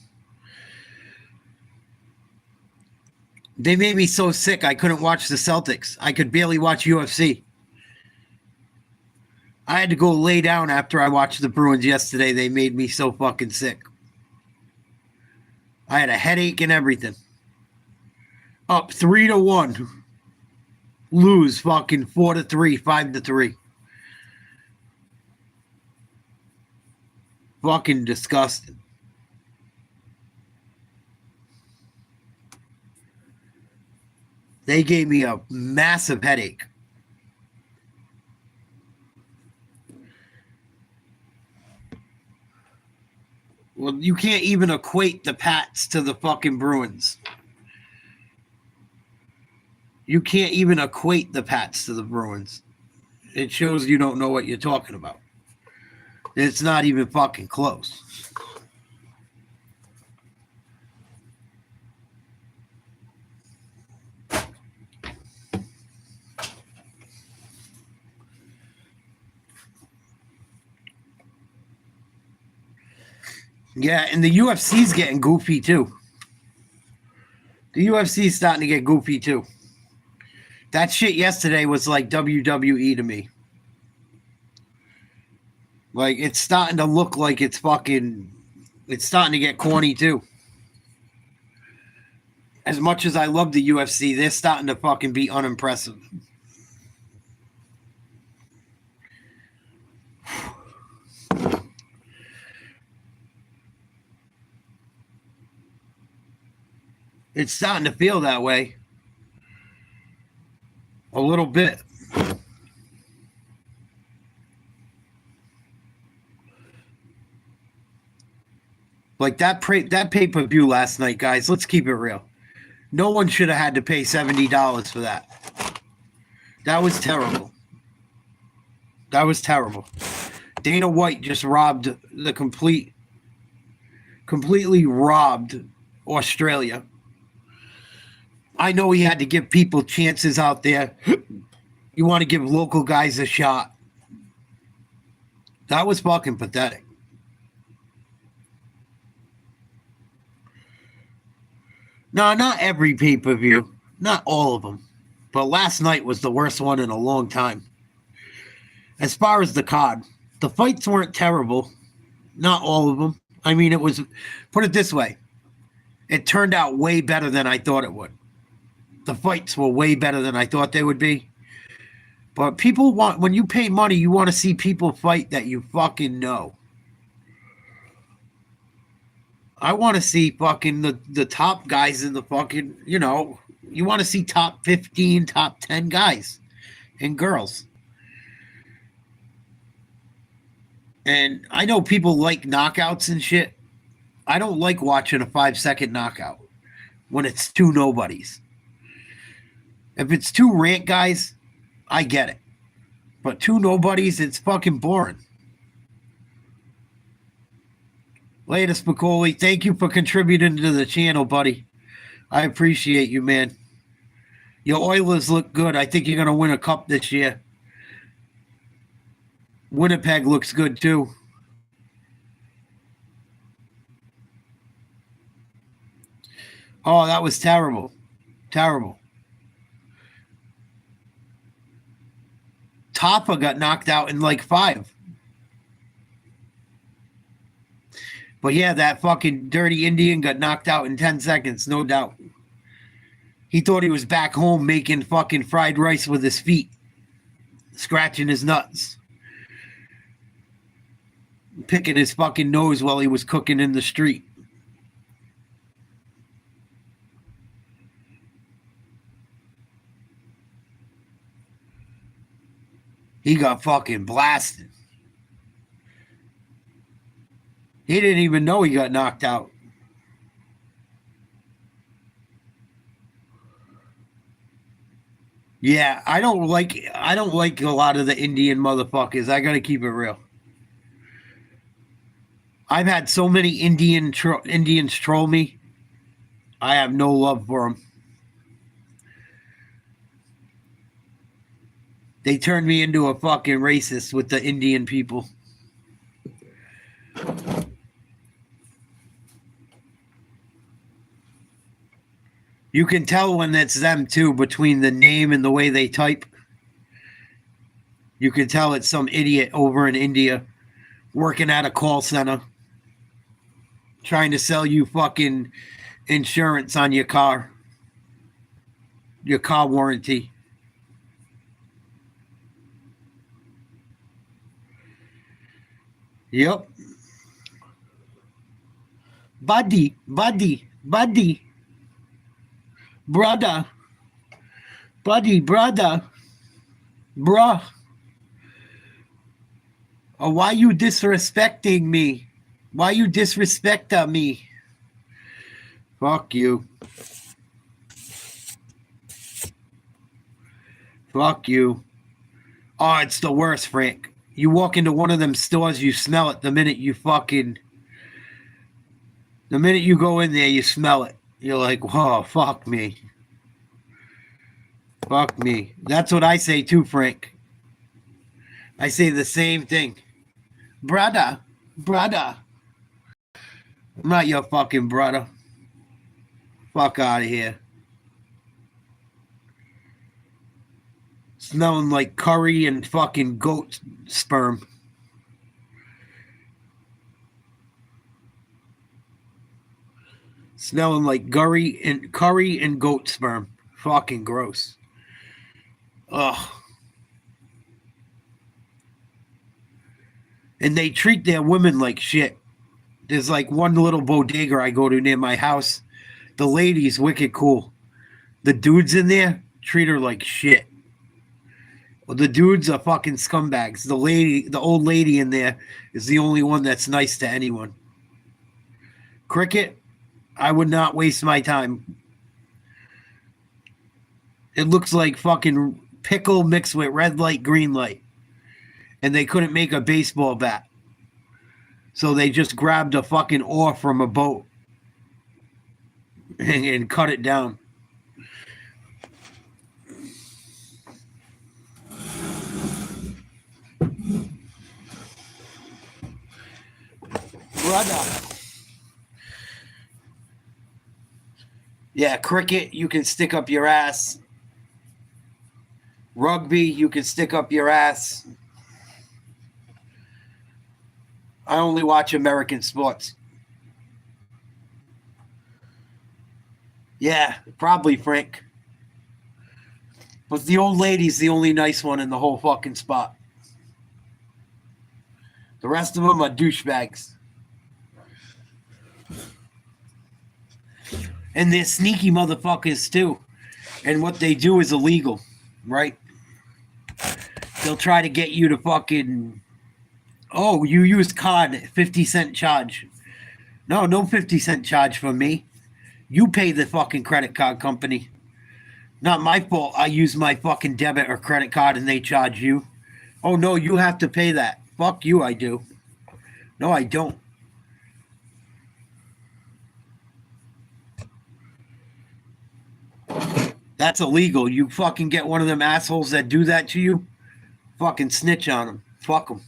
They made me so sick I couldn't watch the Celtics. I could barely watch UFC. I had to go lay down after I watched the Bruins yesterday. They made me so fucking sick. I had a headache and everything. Up 3-1. lose fucking 4-3, 5-3. Fucking disgusting. They gave me a massive headache. Well, you can't even equate the Pats to the fucking Bruins. You can't even equate the Pats to the Bruins. It shows you don't know what you're talking about. It's not even fucking close. Yeah, and the UFC's getting goofy too. The UFC's starting to get goofy too. That shit yesterday was like WWE to me. Like, it's starting to look like it's starting to get corny too. As much as I love the UFC, they're starting to fucking be unimpressive. It's starting to feel that way. A little bit. Like that pay-per-view last night, guys, let's keep it real. No one should have had to pay $70 for that. That was terrible. That was terrible. Dana White just robbed the completely robbed Australia. I know he had to give people chances out there. You want to give local guys a shot. That was fucking pathetic. No, not every pay-per-view. Not all of them. But last night was the worst one in a long time. As far as the card, the fights weren't terrible. Not all of them. I mean, it was, put it this way. It turned out way better than I thought it would. The fights were way better than I thought they would be. But people want, when you pay money, you want to see people fight that you fucking know. I want to see fucking the top guys in the fucking, you know, you want to see top 15, top 10 guys and girls. And I know people like knockouts and shit. I don't like watching a 5-second knockout when it's two nobodies. If it's two rant guys, I get it. But two nobodies, it's fucking boring. Later, Spicoli, thank you for contributing to the channel, buddy. I appreciate you, man. Your Oilers look good. I think you're going to win a cup this year. Winnipeg looks good, too. Oh, that was terrible. Terrible. Tapa got knocked out in like 5. But yeah, that fucking dirty Indian got knocked out in 10 seconds, no doubt. He thought he was back home making fucking fried rice with his feet, scratching his nuts, picking his fucking nose while he was cooking in the street. He got fucking blasted. He didn't even know he got knocked out. Yeah, I don't like a lot of the Indian motherfuckers. I gotta keep it real. I've had so many Indians troll me. I have no love for them. They turned me into a fucking racist with the Indian people. You can tell when it's them, too, between the name and the way they type. You can tell it's some idiot over in India working at a call center trying to sell you fucking insurance on your car warranty. Yep. Buddy. Brother. Brother. Bruh. Oh, why you disrespecting me? Why you disrespecting me? Fuck you. Fuck you. Oh, it's the worst, Frank. You walk into one of them stores, you smell it the minute you go in there, you smell it. You're like, whoa, fuck me. Fuck me. That's what I say too, Frank. I say the same thing. Brother. I'm not your fucking brother. Fuck out of here. Smelling like curry and fucking goat sperm. Smelling like curry and goat sperm. Fucking gross. Ugh. And they treat their women like shit. There's like one little bodega I go to near my house. The lady's wicked cool. The dudes in there treat her like shit. Well, the dudes are fucking scumbags. The old lady in there is the only one that's nice to anyone. Cricket, I would not waste my time. It looks like fucking pickle mixed with red light, green light. And they couldn't make a baseball bat. So they just grabbed a fucking oar from a boat and cut it down. Brother. Yeah, cricket, you can stick up your ass. Rugby, you can stick up your ass. I only watch American sports. Yeah, probably, Frank. But the old lady's the only nice one in the whole fucking spot. The rest of them are douchebags. And they're sneaky motherfuckers, too. And what they do is illegal, right? They'll try to get you to fucking... Oh, you used card, 50-cent charge. No 50-cent charge for me. You pay the fucking credit card company. Not my fault. I use my fucking debit or credit card and they charge you. Oh, no, you have to pay that. Fuck you, I do. No, I don't. That's illegal. You fucking get one of them assholes that do that to you, fucking snitch on them. Fuck them.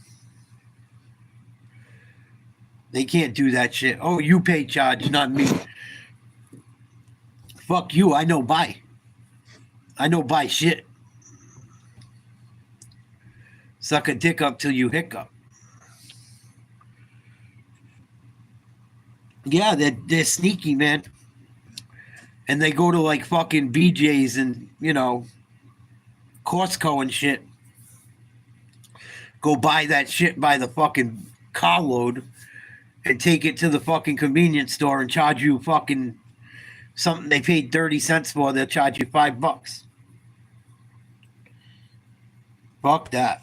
They can't do that shit. Oh, you pay charge, not me. Fuck you. I know buy shit. Suck a dick up till you hiccup. Yeah, they're sneaky, man. And they go to like fucking BJ's and, Costco and shit. Go buy that shit by the fucking carload and take it to the fucking convenience store and charge you fucking something they paid 30 cents for. They'll charge you $5. Fuck that.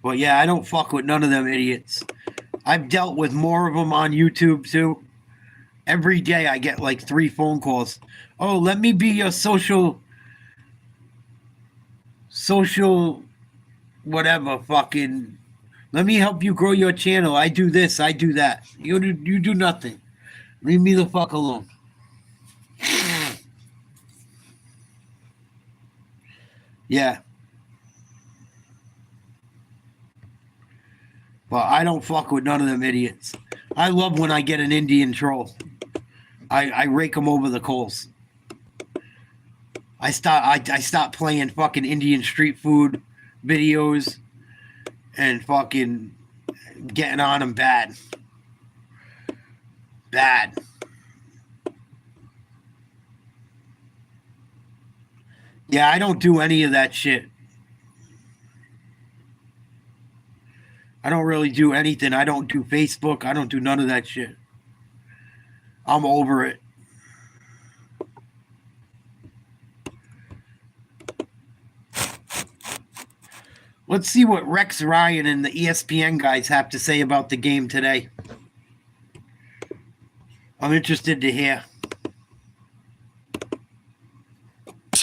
Well, yeah, I don't fuck with none of them idiots. I've dealt with more of them on YouTube, too. Every day I get like 3 phone calls. Oh, let me be your social whatever fucking... Let me help you grow your channel. I do this, I do that. You do nothing. Leave me the fuck alone. Yeah. But I don't fuck with none of them idiots. I love when I get an Indian troll. I rake them over the coals. I stop playing fucking Indian street food videos and fucking getting on them bad. Yeah, I don't do any of that shit. I don't really do anything. I don't do Facebook. I don't do none of that shit. I'm over it. Let's see what Rex Ryan and the ESPN guys have to say about the game today. I'm interested to hear.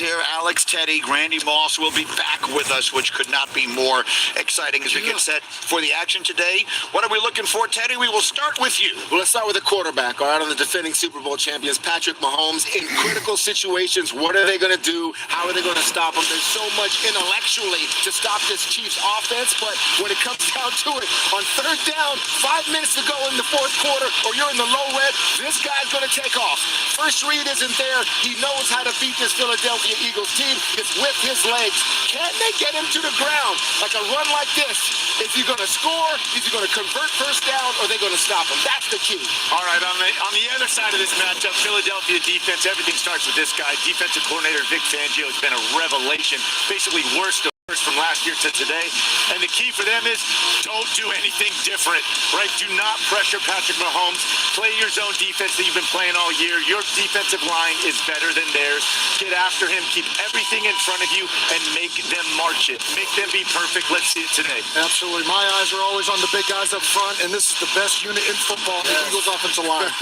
Here, Alex, Teddy, Randy Moss will be back with us, which could not be more exciting as we get set for the action today. What are we looking for, Teddy? We will start with you. Well, let's start with the quarterback, all right, on the defending Super Bowl champions, Patrick Mahomes. In critical situations, what are they going to do? How are they going to stop him? There's so much intellectually to stop this Chiefs offense, but when it comes down to it, on third down, 5 minutes to go in the fourth quarter, or you're in the low red, this guy's going to take off. First read isn't there. He knows how to beat this Philadelphia Eagles team. It's with his legs. Can they get him to the ground? Like a run like this, is he going to score? Is he going to convert first down? Or are they going to stop him? That's the key. All right, on the other side of this matchup, Philadelphia defense, everything starts with this guy. Defensive coordinator Vic Fangio has been a revelation, basically worst from last year to today. And the key for them is don't do anything different, right? Do not pressure Patrick Mahomes. Play your zone defense that you've been playing all year. Your defensive line is better than theirs. Get after him. Keep everything in front of you and make them march it. Make them be perfect. Let's see it today. Absolutely. My eyes are always on the big guys up front, and this is the best unit in football, the Eagles offensive line.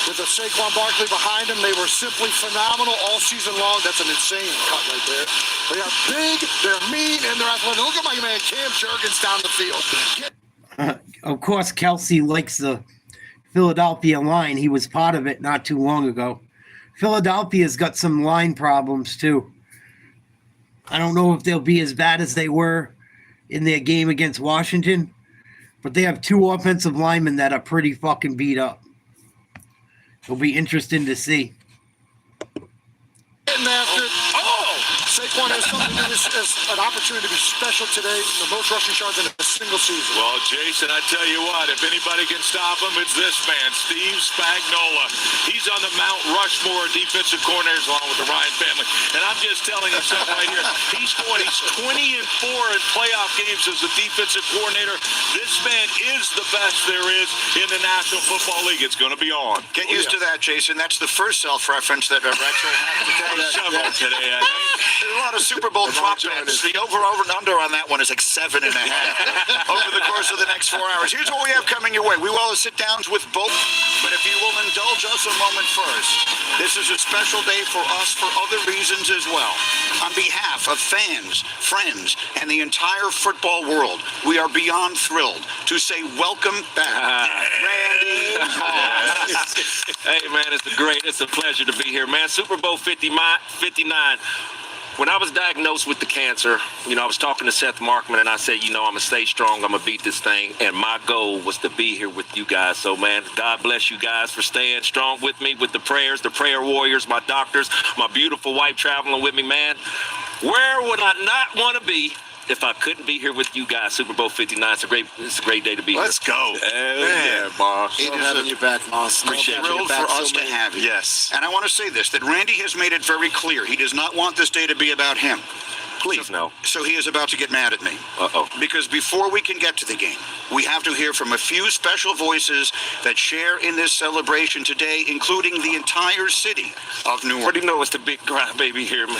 With the Saquon Barkley behind them, they were simply phenomenal all season long. That's an insane cut right there. They are big, they're mean, and they're athletic. Look at my man Cam Jurgens down the field. Of course, Kelsey likes the Philadelphia line. He was part of it not too long ago. Philadelphia's got some line problems, too. I don't know if they'll be as bad as they were in their game against Washington, but they have two offensive linemen that are pretty fucking beat up. It'll be interesting to see. Getting after it. Saquon has something to this as an opportunity to be special today. The most rushing yards in a single season. Well, Jason, I tell you what, if anybody can stop him, it's this man, Steve Spagnuolo. He's on the Mount Rushmore of defensive coordinators along with the Ryan family. And I'm just telling you something right here. He's 20-4 in playoff games as a defensive coordinator. This man is the best there is in the National Football League. It's going to be on. Get used to that, Jason. That's the first self-reference that Rex will have today. Today, I think. There's a lot of Super Bowl prop bets. The over and under on that one is like 7.5 over the course of the next 4 hours. Here's what we have coming your way. We will have sit-downs with both, but if you will indulge us a moment first, this is a special day for us for other reasons as well. On behalf of fans, friends, and the entire football world, we are beyond thrilled to say welcome back, Randy Moss. Hey, man, it's a pleasure to be here, man. Super Bowl 59. When I was diagnosed with the cancer, I was talking to Seth Markman, and I said, I'm going to stay strong. I'm going to beat this thing. And my goal was to be here with you guys. So, man, God bless you guys for staying strong with me, with the prayers, the prayer warriors, my doctors, my beautiful wife traveling with me, man. Where would I not want to be if I couldn't be here with you guys? Super Bowl 59. It's a great day to be here. Let's go. Yeah, boss. It is having you back, Moss. Appreciate thrilled for us to have you. Yes. And I want to say this, that Randy has made it very clear. He does not want this day to be about him. Please, no. So he is about to get mad at me. Uh-oh. Because before we can get to the game, we have to hear from a few special voices that share in this celebration today, including the entire city of New Orleans. Already know it's the big crybaby here, man.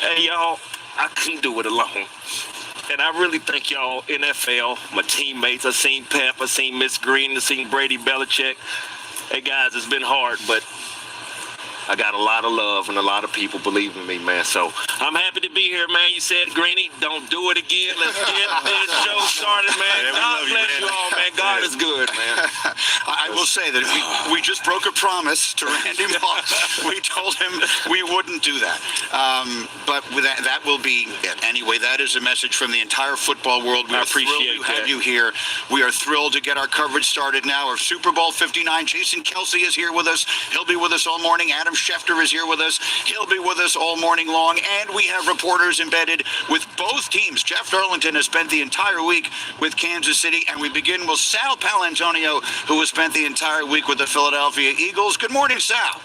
Hey, y'all, I couldn't do it alone. And I really thank y'all, NFL, my teammates. I seen Pep, I seen Miss Green, I seen Brady Belichick. Hey, guys, it's been hard, but I got a lot of love and a lot of people believe in me, man. So I'm happy to be here, man. You said, Greeny, don't do it again. Let's get this show started, man. God bless you all, man. God is good, man. I will say that we just broke a promise to Randy Moss. We told him we wouldn't do that. But with that will be it. Anyway, that is a message from the entire football world. We I are thrilled appreciate to have that. you here. We are thrilled to get our coverage started now of Super Bowl 59. Jason Kelsey is here with us. He'll be with us all morning. Adam Schefter is here with us. He'll be with us all morning long. And we have reporters embedded with both teams. Jeff Darlington has spent the entire week with Kansas City. And we begin with Sal Palantonio, who has spent the entire week with the Philadelphia Eagles. Good morning, Sal.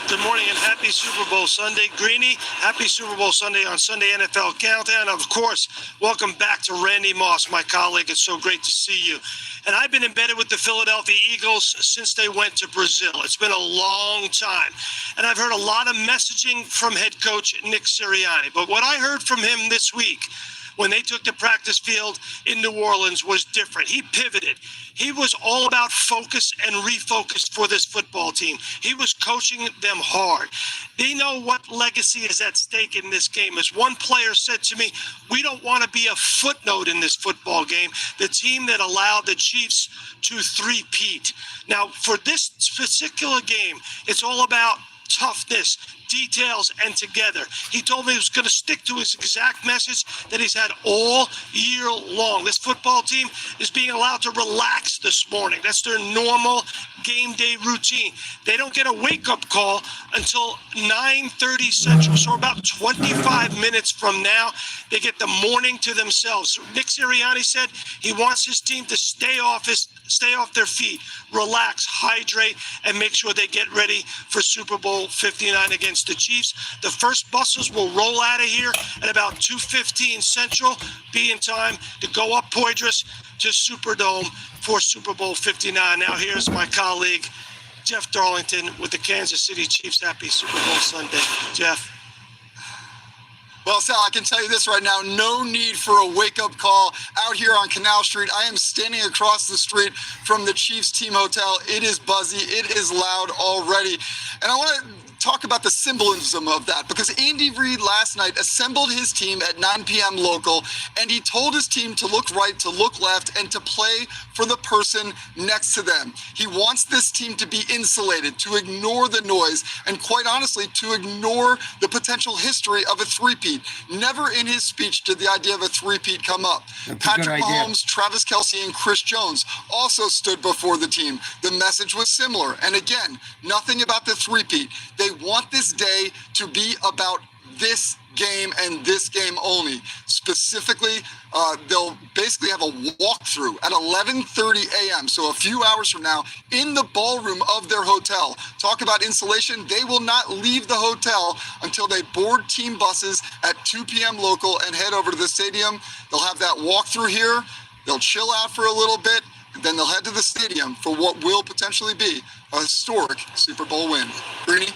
Good morning and happy Super Bowl Sunday. Greeny, happy Super Bowl Sunday on Sunday NFL Countdown. Of course, welcome back to Randy Moss, my colleague. It's so great to see you. And I've been embedded with the Philadelphia Eagles since they went to Brazil. It's been a long time. And I've heard a lot of messaging from head coach Nick Sirianni. But what I heard from him this week when they took the practice field in New Orleans was different. He pivoted. He was all about focus and refocus for this football team. He was coaching them hard. They know what legacy is at stake in this game. As one player said to me, we don't want to be a footnote in this football game, the team that allowed the Chiefs to three-peat. Now, for this particular game, it's all about toughness, details, and together. He told me he was going to stick to his exact message that he's had all year long. This football team is being allowed to relax this morning. That's their normal game day routine. They don't get a wake-up call until 9:30 Central. So about 25 minutes from now, they get the morning to themselves. Nick Sirianni said he wants his team to stay off their feet, relax, hydrate, and make sure they get ready for Super Bowl 59 against the Chiefs. The first buses will roll out of here at about 2:15 Central, be in time to go up Poydras to Superdome for Super Bowl 59. Now here's my colleague, Jeff Darlington, with the Kansas City Chiefs. Happy Super Bowl Sunday. Jeff. Well, Sal, I can tell you this right now, no need for a wake-up call out here on Canal Street. I am standing across the street from the Chiefs team hotel. It is buzzy. It is loud already. And I want to talk about the symbolism of that, because Andy Reid last night assembled his team at 9 p.m. local, and he told his team to look right, to look left, and to play for the person next to them. He wants this team to be insulated, to ignore the noise, and quite honestly, to ignore the potential history of a three-peat. Never in his speech did the idea of a three-peat come up. Patrick Mahomes, Travis Kelce, and Chris Jones also stood before the team. The message was similar. And again, nothing about the three-peat. They want this day to be about this game and this game only. Specifically, they'll basically have a walkthrough at 11:30 a.m., so a few hours from now, in the ballroom of their hotel. Talk about insulation. They will not leave the hotel until they board team buses at 2 p.m. local and head over to the stadium. They'll have that walkthrough here. They'll chill out for a little bit, and then they'll head to the stadium for what will potentially be a historic Super Bowl win. Greeny?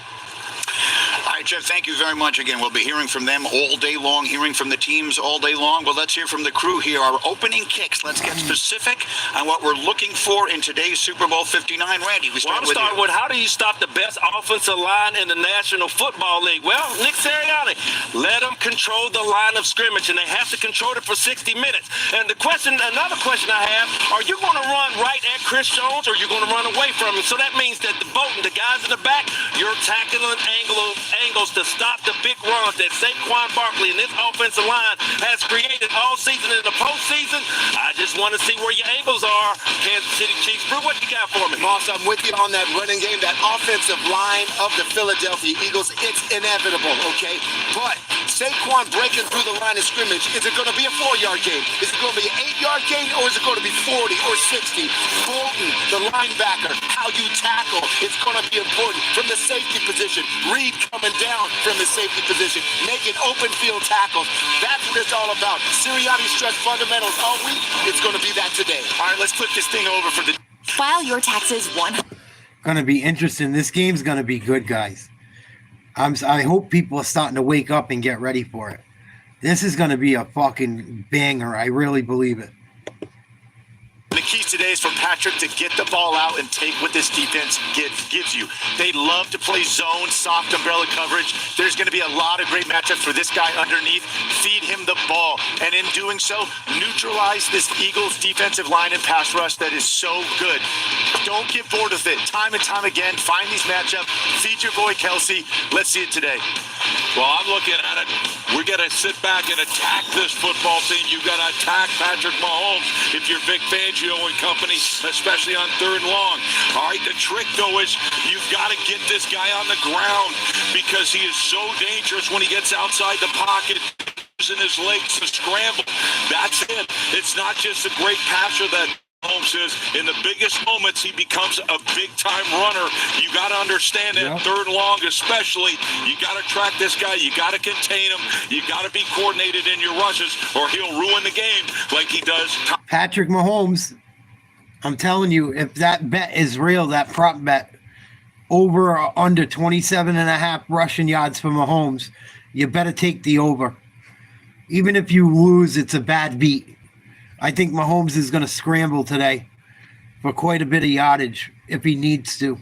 All right, Jeff, thank you very much. Again, we'll be hearing from them all day long, hearing from the teams all day long. Well, let's hear from the crew here. Our opening kicks. Let's get specific on what we're looking for in today's Super Bowl 59. Randy, we start with you. How do you stop the best offensive line in the National Football League? Well, Nick Sirianni, let them control the line of scrimmage, and they have to control it for 60 minutes. And another question I have, are you going to run right at Chris Jones, or are you going to run away from him? So that means that the guys in the back, you're tackling angles to stop the big runs that Saquon Barkley and this offensive line has created all season in the postseason. I just want to see where your angles are, Kansas City Chiefs. Brew, what you got for me? Moss, I'm with you on that running game, that offensive line of the Philadelphia Eagles. It's inevitable, okay? But Saquon breaking through the line of scrimmage, is it going to be a 4-yard gain? Is it going to be an 8-yard gain, or is it going to be 40 or 60? Bolton, the linebacker, how you tackle, it's going to be important. From the safety position, Reed coming down from the safety position, making open field tackles. That's what it's all about. Sirianni stressed fundamentals all week. It's going to be that today. All right, let's flip this thing over for the... File your taxes Going to be interesting. This game's going to be good, guys. I hope people are starting to wake up and get ready for it. This is going to be a fucking banger. I really believe it. The key today is for Patrick to get the ball out and take what this defense gives you. They love to play zone, soft umbrella coverage. There's going to be a lot of great matchups for this guy underneath. Feed him the ball. And in doing so, neutralize this Eagles defensive line and pass rush that is so good. Don't get bored with it. Time and time again, find these matchups. Feed your boy Kelce. Let's see it today. Well, I'm looking at it. We're going to sit back and attack this football team. You got to attack Patrick Mahomes if you're Vic Fangio and company, especially on 3rd and long. All right, the trick, though, is you've got to get this guy on the ground because he is so dangerous when he gets outside the pocket, using his legs to scramble. That's it. It's not just a great passer that Holmes says in the biggest moments, he becomes a big-time runner. You got to understand that third and long especially. You got to track this guy. You got to contain him. You got to be coordinated in your rushes or he'll ruin the game like he does. Patrick Mahomes, I'm telling you, if that bet is real, that prop bet, over or under 27.5 rushing yards for Mahomes, you better take the over. Even if you lose, it's a bad beat. I think Mahomes is going to scramble today for quite a bit of yardage if he needs to.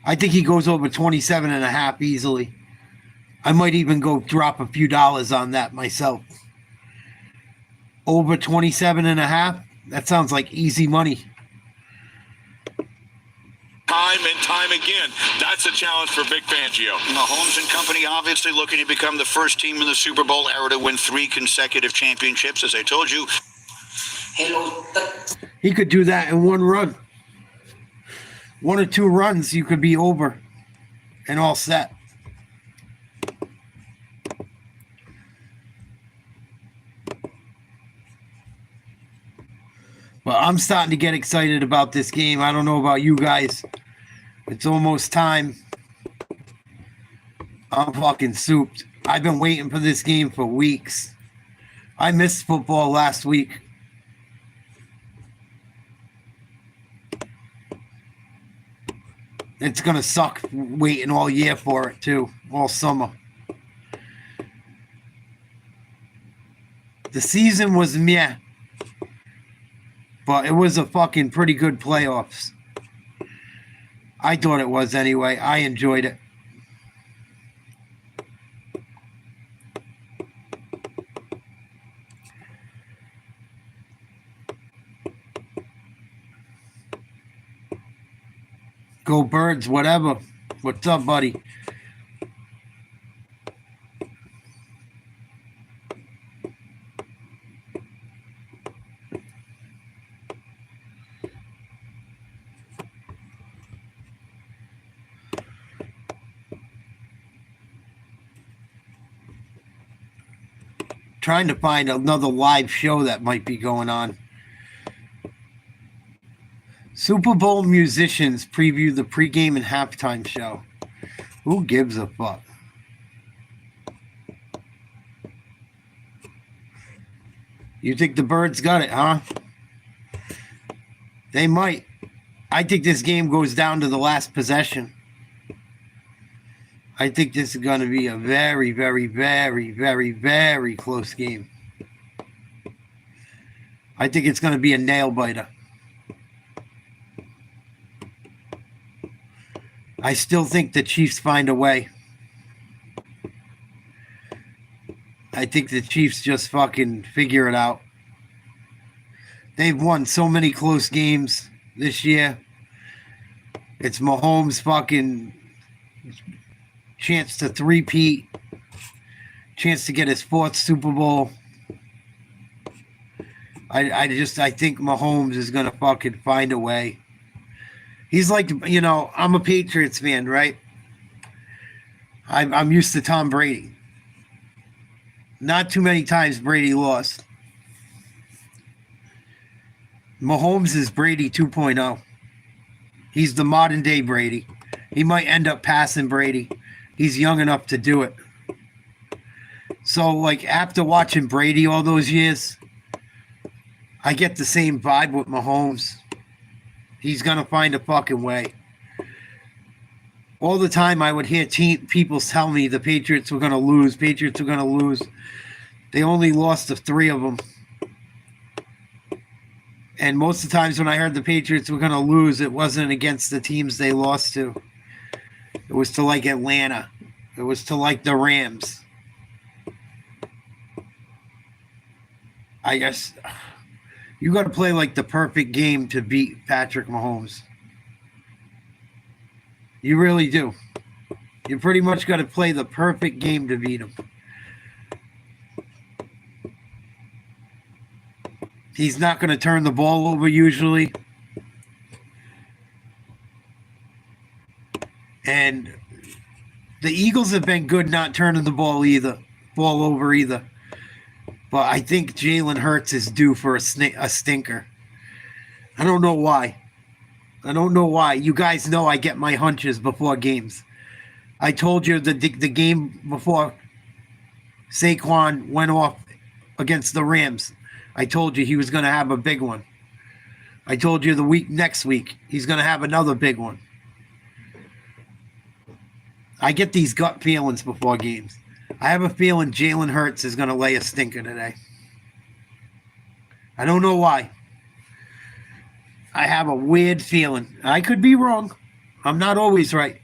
I think he goes over 27.5 easily. I might even go drop a few dollars on that myself. Over 27.5, that sounds like easy money. Time and time again, that's a challenge for Big Fangio. Mahomes and company obviously looking to become the first team in the Super Bowl era to win 3 consecutive championships. As I told you, he could do that in one run. 1 or 2 runs, you could be over and all set. But I'm starting to get excited about this game. I don't know about you guys. It's almost time. I'm fucking souped. I've been waiting for this game for weeks. I missed football last week. It's going to suck waiting all year for it, too. All summer. The season was meh. But it was a fucking pretty good playoffs. I thought it was anyway. I enjoyed it. Go Birds, whatever. What's up, buddy? Trying to find another live show that might be going on. Super Bowl musicians preview the pregame and halftime show. Who gives a fuck? You think the Birds got it, huh? They might. I think this game goes down to the last possession. I think this is going to be a very, very, very, very, very close game. I think it's going to be a nail-biter. I still think the Chiefs find a way. I think the Chiefs just fucking figure it out. They've won so many close games this year. It's Mahomes' fucking chance to three-peat, chance to get his 4th Super Bowl. I think Mahomes is going to fucking find a way. He's like, you know, I'm a Patriots fan, right? I'm used to Tom Brady. Not too many times Brady lost. Mahomes is Brady 2.0. He's the modern day Brady. He might end up passing Brady. He's young enough to do it. So, like, after watching Brady all those years, I get the same vibe with Mahomes. He's going to find a fucking way. All the time I would hear people tell me the Patriots were going to lose. Patriots were going to lose. They only lost to 3 of them. And most of the times when I heard the Patriots were going to lose, it wasn't against the teams they lost to. It was to like Atlanta. It was to like the Rams. I guess you got to play like the perfect game to beat Patrick Mahomes. You really do. You pretty much got to play the perfect game to beat him. He's not going to turn the ball over usually. And the Eagles have been good not turning the ball over either. But I think Jalen Hurts is due for a stinker. I don't know why. You guys know I get my hunches before games. I told you the game before Saquon went off against the Rams. I told you he was going to have a big one. I told you next week he's going to have another big one. I get these gut feelings before games. I have a feeling Jalen Hurts is going to lay a stinker today. I don't know why. I have a weird feeling. I could be wrong. I'm not always right.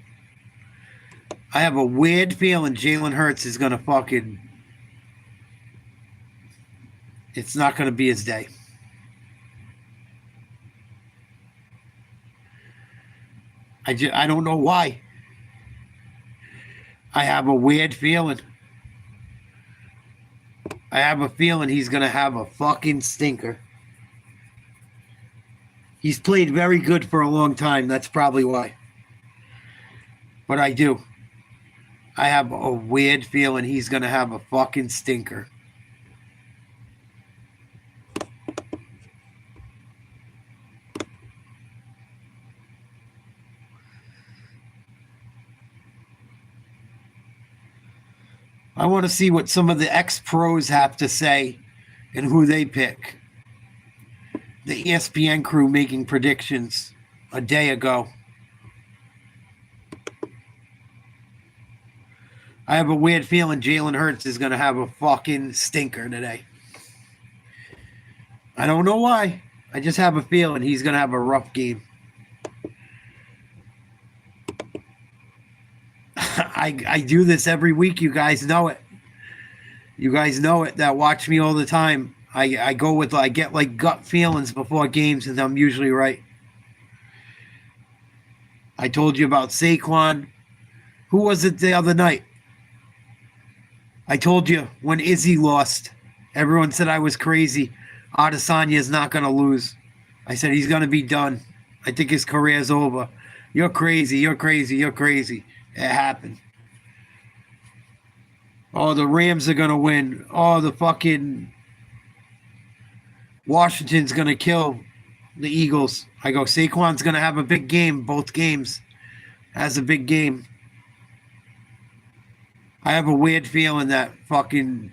I have a weird feeling Jalen Hurts is going to fucking... It's not going to be his day. I don't know why. I have a weird feeling. I have a feeling he's going to have a fucking stinker. He's played very good for a long time. That's probably why. But I do. I have a weird feeling he's going to have a fucking stinker. I want to see what some of the ex-pros have to say and who they pick. The ESPN crew making predictions a day ago. I have a weird feeling Jalen Hurts is going to have a fucking stinker today. I don't know why. I just have a feeling he's going to have a rough game. I do this every week. You guys know it. You guys know it that watch me all the time. I get like gut feelings before games, and I'm usually right. I told you about Saquon. Who was it the other night? I told you when Izzy lost, everyone said I was crazy. Adesanya is not going to lose. I said he's going to be done. I think his career's over. You're crazy. You're crazy. You're crazy. It happened. Oh, the Rams are going to win. Oh, the fucking Washington's going to kill the Eagles. I go, Saquon's going to have a big game, both games. Has a big game. I have a weird feeling that fucking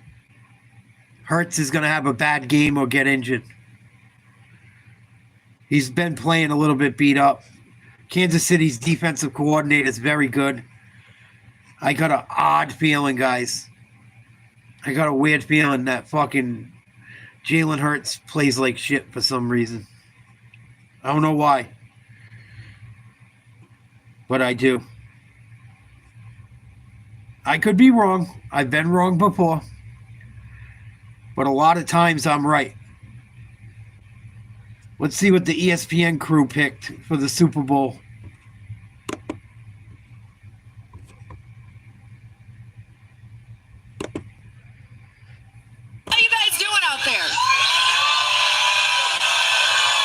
Hurts is going to have a bad game or get injured. He's been playing a little bit beat up. Kansas City's defensive coordinator is very good. I got an odd feeling, guys. I got a weird feeling that fucking Jalen Hurts plays like shit for some reason. I don't know why. But I do. I could be wrong. I've been wrong before. But a lot of times I'm right. Let's see what the ESPN crew picked for the Super Bowl. How you guys doing out there?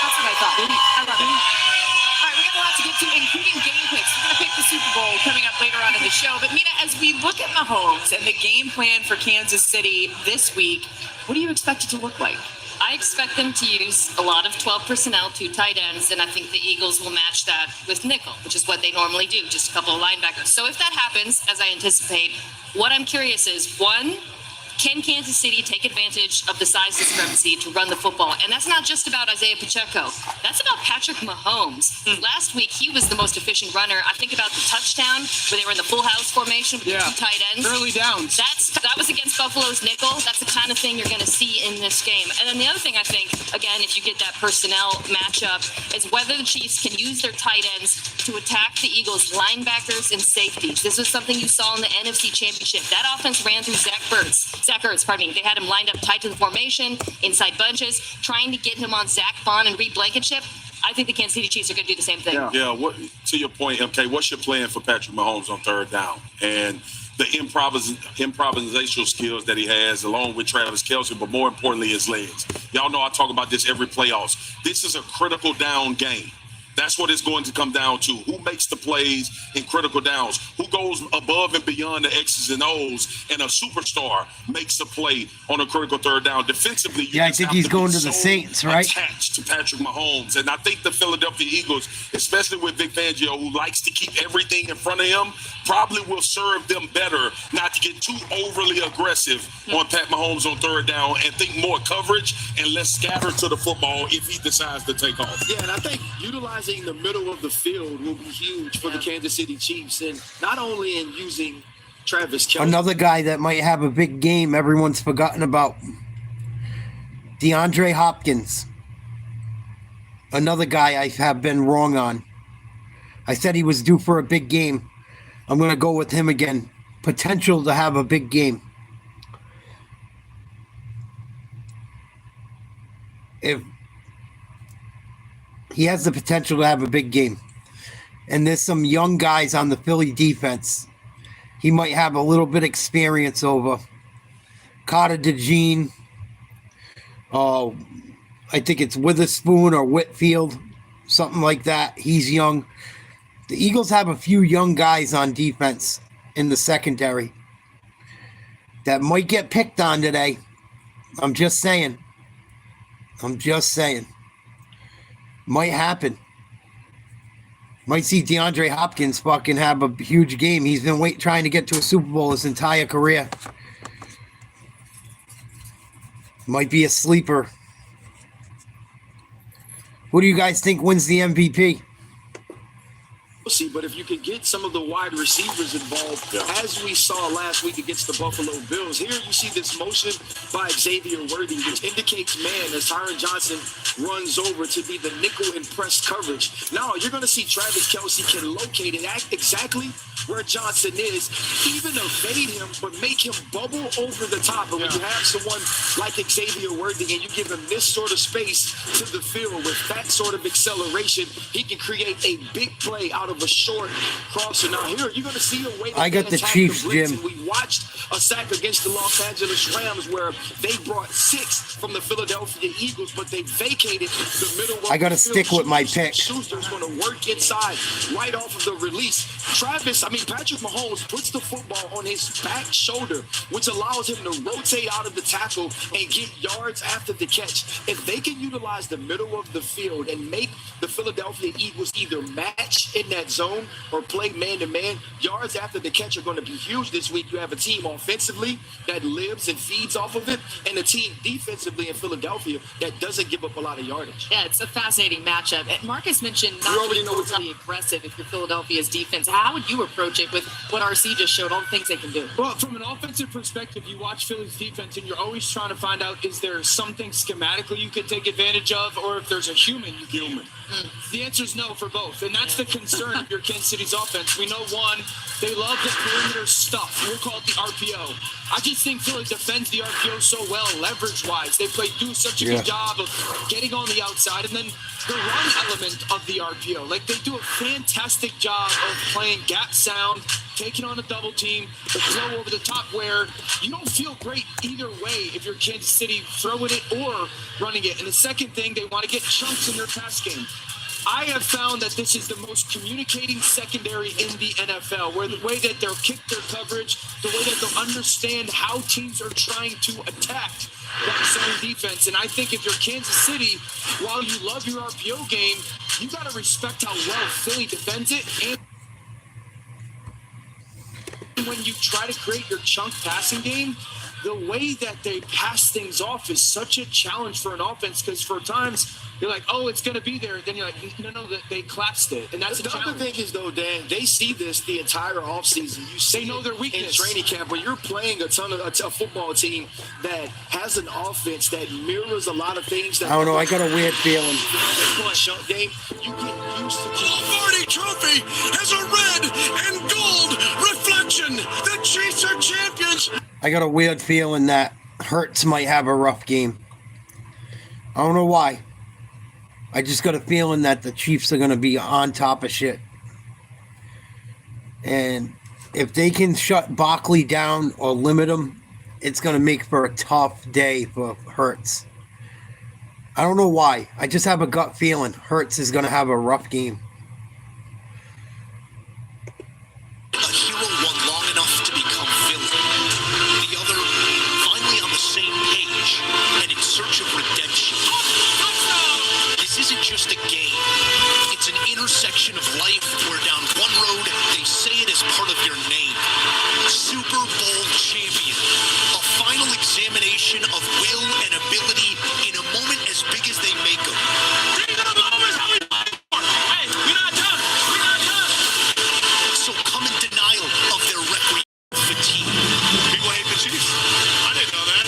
That's what I thought. I love it. All right, we got a lot to get to, including game picks. We're going to pick the Super Bowl coming up later on in the show. But Mina, as we look at Mahomes and the game plan for Kansas City this week, what do you expect it to look like? I expect them to use a lot of 12 personnel, 2 tight ends, and I think the Eagles will match that with nickel, which is what they normally do, just a couple of linebackers. So if that happens, as I anticipate, what I'm curious is, one, can Kansas City take advantage of the size discrepancy to run the football? And that's not just about Isaiah Pacheco. That's about Patrick Mahomes. Last week, he was the most efficient runner. I think about the touchdown where they were in the full house formation with the 2 tight ends. Early downs. That was against Buffalo's nickel. That's the kind of thing you're going to see in this game. And then the other thing I think, again, if you get that personnel matchup, is whether the Chiefs can use their tight ends to attack the Eagles' linebackers and safeties. This was something you saw in the NFC Championship. That offense ran through Zach Ertz. They had him lined up tight to the formation, inside bunches, trying to get him on Zach Vaughn and Reed Blankenship. I think the Kansas City Chiefs are going to do the same thing. Yeah. What, to your point, MK, what's your plan for Patrick Mahomes on third down? And the improvisational skills that he has, along with Travis Kelce, but more importantly, his legs. Y'all know I talk about this every playoffs. This is a critical down game. That's what it's going to come down to. Who makes the plays in critical downs? Who goes above and beyond the X's and O's? And a superstar makes a play on a critical third down. Defensively, Yeah, I think he's going to the Saints, right? Attached to Patrick Mahomes. And I think the Philadelphia Eagles, especially with Vic Fangio, who likes to keep everything in front of him, probably will serve them better not to get too overly aggressive on Pat Mahomes on third down and think more coverage and less scatter to the football if he decides to take off. Yeah, and I think utilizing the middle of the field will be huge for the Kansas City Chiefs, and not only in using Travis Kelce. Another guy that might have a big game everyone's forgotten about, DeAndre Hopkins. Another guy I have been wrong on. I said he was due for a big game. I'm going to go with him again. Potential to have a big game. If he has the potential to have a big game. And there's some young guys on the Philly defense he might have a little bit experience over. Carter DeJean. I think it's Witherspoon or Whitfield. Something like that. He's young. The Eagles have a few young guys on defense in the secondary that might get picked on today. I'm just saying. Might happen. Might see DeAndre Hopkins fucking have a huge game. He's been trying to get to a Super Bowl his entire career. Might be a sleeper. Who do you guys think wins the MVP? We'll see, but if you can get some of the wide receivers involved, as we saw last week against the Buffalo Bills, here you see this motion by Xavier Worthy, which indicates man as Tyron Johnson runs over to be the nickel and press coverage. Now you're going to see Travis Kelce can locate it at exactly where Johnson is, even evade him, but make him bubble over the top. And when you have someone like Xavier Worthy and you give him this sort of space to the field with that sort of acceleration, he can create a big play out of a short crosser. Now here you're going to see a way. I got the Chiefs, Jim. And we watched a sack against the Los Angeles Rams where they brought 6 from the Philadelphia Eagles, but they vacated the middle. I got to stick with my pick. Schuster's going to work inside right off of the release. Patrick Mahomes puts the football on his back shoulder, which allows him to rotate out of the tackle and get yards after the catch. If they can utilize the middle of the field and make the Philadelphia Eagles either match in that zone or play man-to-man, yards after the catch are going to be huge this week. You have a team offensively that lives and feeds off of it, and a team defensively in Philadelphia that doesn't give up a lot of yardage. Yeah, it's a fascinating matchup. And Marcus mentioned not being overly aggressive if you're Philadelphia's defense. How would you approach it with what RC just showed, all the things they can do? Well, from an offensive perspective, you watch Philly's defense and you're always trying to find out, is there something schematically you could take advantage of, or if there's a human you can. The answer is no for both, and that's the concern of your Kansas City's offense. We know, one, they love the perimeter stuff. We'll call it the RPO. I just think Philly defends the RPO so well, leverage-wise. They do such a good job of getting on the outside, and then the run element of the RPO. Like, they do a fantastic job of playing gap sound, taking on a double team, the throw over the top, where you don't feel great either way if you're Kansas City throwing it or running it. And the second thing, they want to get chunks in their pass game. I have found that this is the most communicating secondary in the NFL, where the way that they'll kick their coverage, the way that they'll understand how teams are trying to attack that zone defense. And I think if you're Kansas City, while you love your RPO game, you got to respect how well Philly defends it. And when you try to create your chunk passing game, the way that they pass things off is such a challenge for an offense, because for times you're like, oh, it's going to be there. Then you're like, no, they collapsed it. And that's the other thing is, though, Dan, they see this the entire offseason. You see, they know their weakness in training camp. When you're playing a football team that has an offense that mirrors a lot of things that I don't know. I got a weird feeling. Game, you get used to Lombardi Trophy has a red and gold reflection. The Chiefs are champions. I got a weird feeling that Hurts might have a rough game. I don't know why. I just got a feeling that the Chiefs are going to be on top of shit. And if they can shut Barkley down or limit him, it's going to make for a tough day for Hurts. I don't know why. I just have a gut feeling Hurts is going to have a rough game. A hero won long enough to become villain. The other finally on the same page and in search of redemption. This isn't just a game. It's an intersection of life where down one road they say it as part of your name. Super Bowl champion. A final examination of will and ability in a moment as big as they make them. Hey, we're not done. We're not done. So come in denial of their recreational fatigue. People hate the Chiefs. I didn't know that.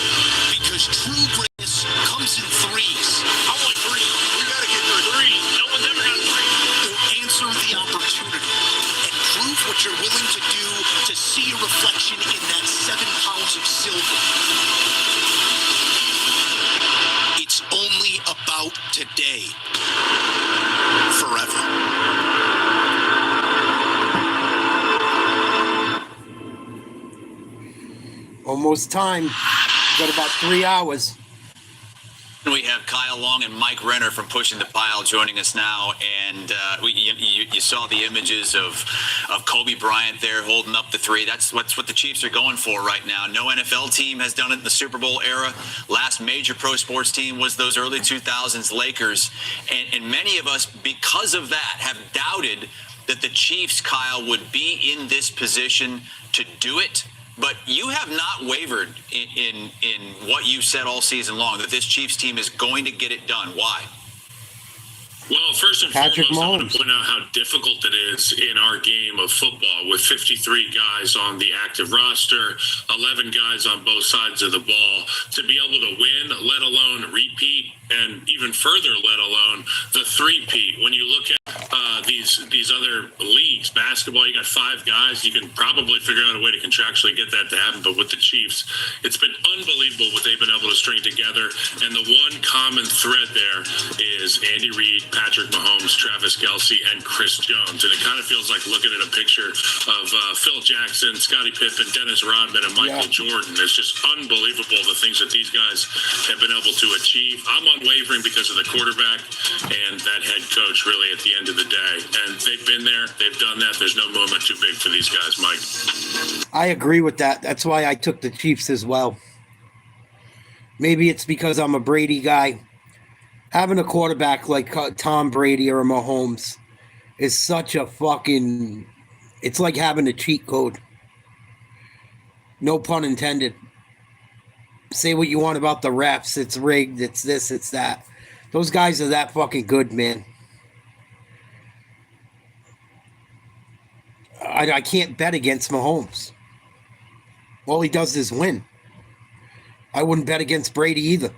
Because true greatness comes in threes. I want three. We gotta get to three. No one's ever got three. Or answer the opportunity and prove what you're willing to do to see a reflection in that 7 pounds of silver. It's only about today. Forever. Almost time. Got about 3 hours. We have Kyle Long and Mike Renner from Pushing the Pile joining us now, and you saw the images of Kobe Bryant there holding up the three. That's what the Chiefs are going for right now. No NFL team has done it in the Super Bowl era. Last major pro sports team was those early 2000s Lakers, and many of us, because of that, have doubted that the Chiefs, Kyle, would be in this position to do it. But you have not wavered in what you've said all season long, that this Chiefs team is going to get it done. Why? Well, first and foremost, I want to point out how difficult it is in our game of football with 53 guys on the active roster, 11 guys on both sides of the ball, to be able to win, let alone repeat, and even further, let alone the three-peat. When you look at these other leagues, basketball, you got 5 guys. You can probably figure out a way to contractually get that to happen. But with the Chiefs, it's been unbelievable what they've been able to string together. And the one common thread there is Andy Reid, Patrick Mahomes, Travis Kelce, and Chris Jones. And it kind of feels like looking at a picture of Phil Jackson, Scottie Pippen, Dennis Rodman, and Michael Jordan. It's just unbelievable the things that these guys have been able to achieve. I'm unwavering because of the quarterback and that head coach, really, at the end of the day. And they've been there. They've done that. There's no moment too big for these guys, Mike. I agree with that. That's why I took the Chiefs as well. Maybe it's because I'm a Brady guy. Having a quarterback like Tom Brady or Mahomes is such a fucking... It's like having a cheat code. No pun intended. Say what you want about the refs. It's rigged. It's this. It's that. Those guys are that fucking good, man. I can't bet against Mahomes. All he does is win. I wouldn't bet against Brady either.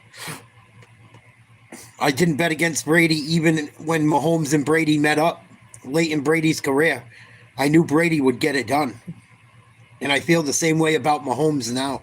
I didn't bet against Brady even when Mahomes and Brady met up late in Brady's career. I knew Brady would get it done. And I feel the same way about Mahomes now.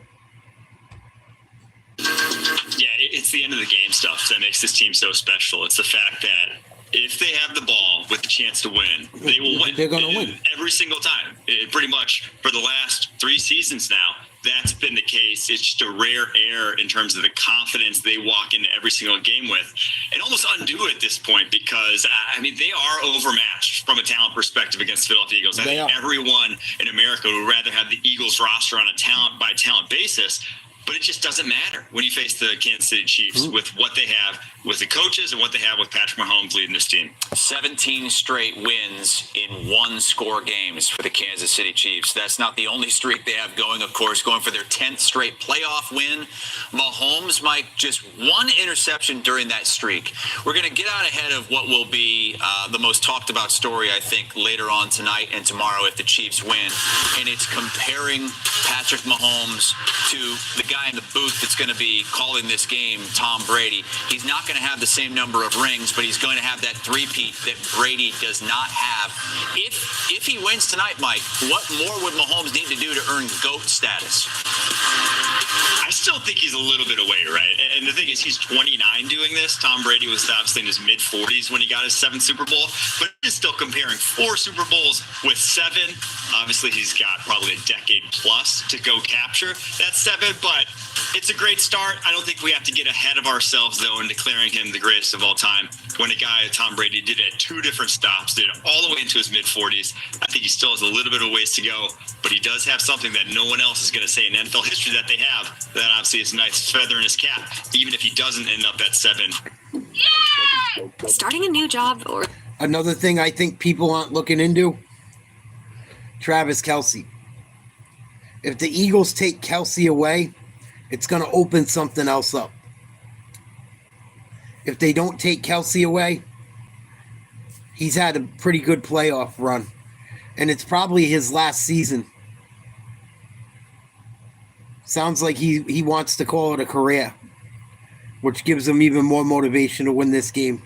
Yeah, it's the end of the game stuff that makes this team so special. It's the fact that if they have the ball with the chance to win, they will win. They're going to win. Every single time. Pretty much for the last 3 seasons now, that's been the case. It's just a rare air in terms of the confidence they walk into every single game with, and almost undo it at this point because, I mean, they are overmatched from a talent perspective against the Philadelphia Eagles. I think everyone in America would rather have the Eagles roster on a talent basis, but it just doesn't matter when you face the Kansas City Chiefs with what they have with the coaches and what they have with Patrick Mahomes leading this team. 17 straight wins in 1-score games for the Kansas City Chiefs. That's not the only streak they have going, of course, going for their 10th straight playoff win. Mahomes, Mike, just 1 interception during that streak. We're going to get out ahead of what will be the most talked about story, I think, later on tonight and tomorrow if the Chiefs win. And it's comparing Patrick Mahomes to the guy in the booth that's going to be calling this game, Tom Brady. He's not going to have the same number of rings, but he's going to have that three-peat that Brady does not have. If he wins tonight, Mike, what more would Mahomes need to do to earn GOAT status? I still think he's a little bit away, right? And the thing is, he's 29 doing this. Tom Brady was obviously in his mid-40s when he got his 7th Super Bowl, but he's still comparing 4 Super Bowls with 7. Obviously, he's got probably a decade plus to go capture that 7, but It's a great start. I don't think we have to get ahead of ourselves, though, in declaring him the greatest of all time. When a guy, Tom Brady, did it at 2 different stops, did it all the way into his mid-40s. I think he still has a little bit of ways to go, but he does have something that no one else is going to say in NFL history that they have. That obviously is a nice feather in his cap, even if he doesn't end up at 7. Starting a new job or... Another thing I think people aren't looking into, Travis Kelce. If the Eagles take Kelce away, it's going to open something else up. If they don't take Kelce away, he's had a pretty good playoff run. And it's probably his last season. Sounds like he wants to call it a career, which gives him even more motivation to win this game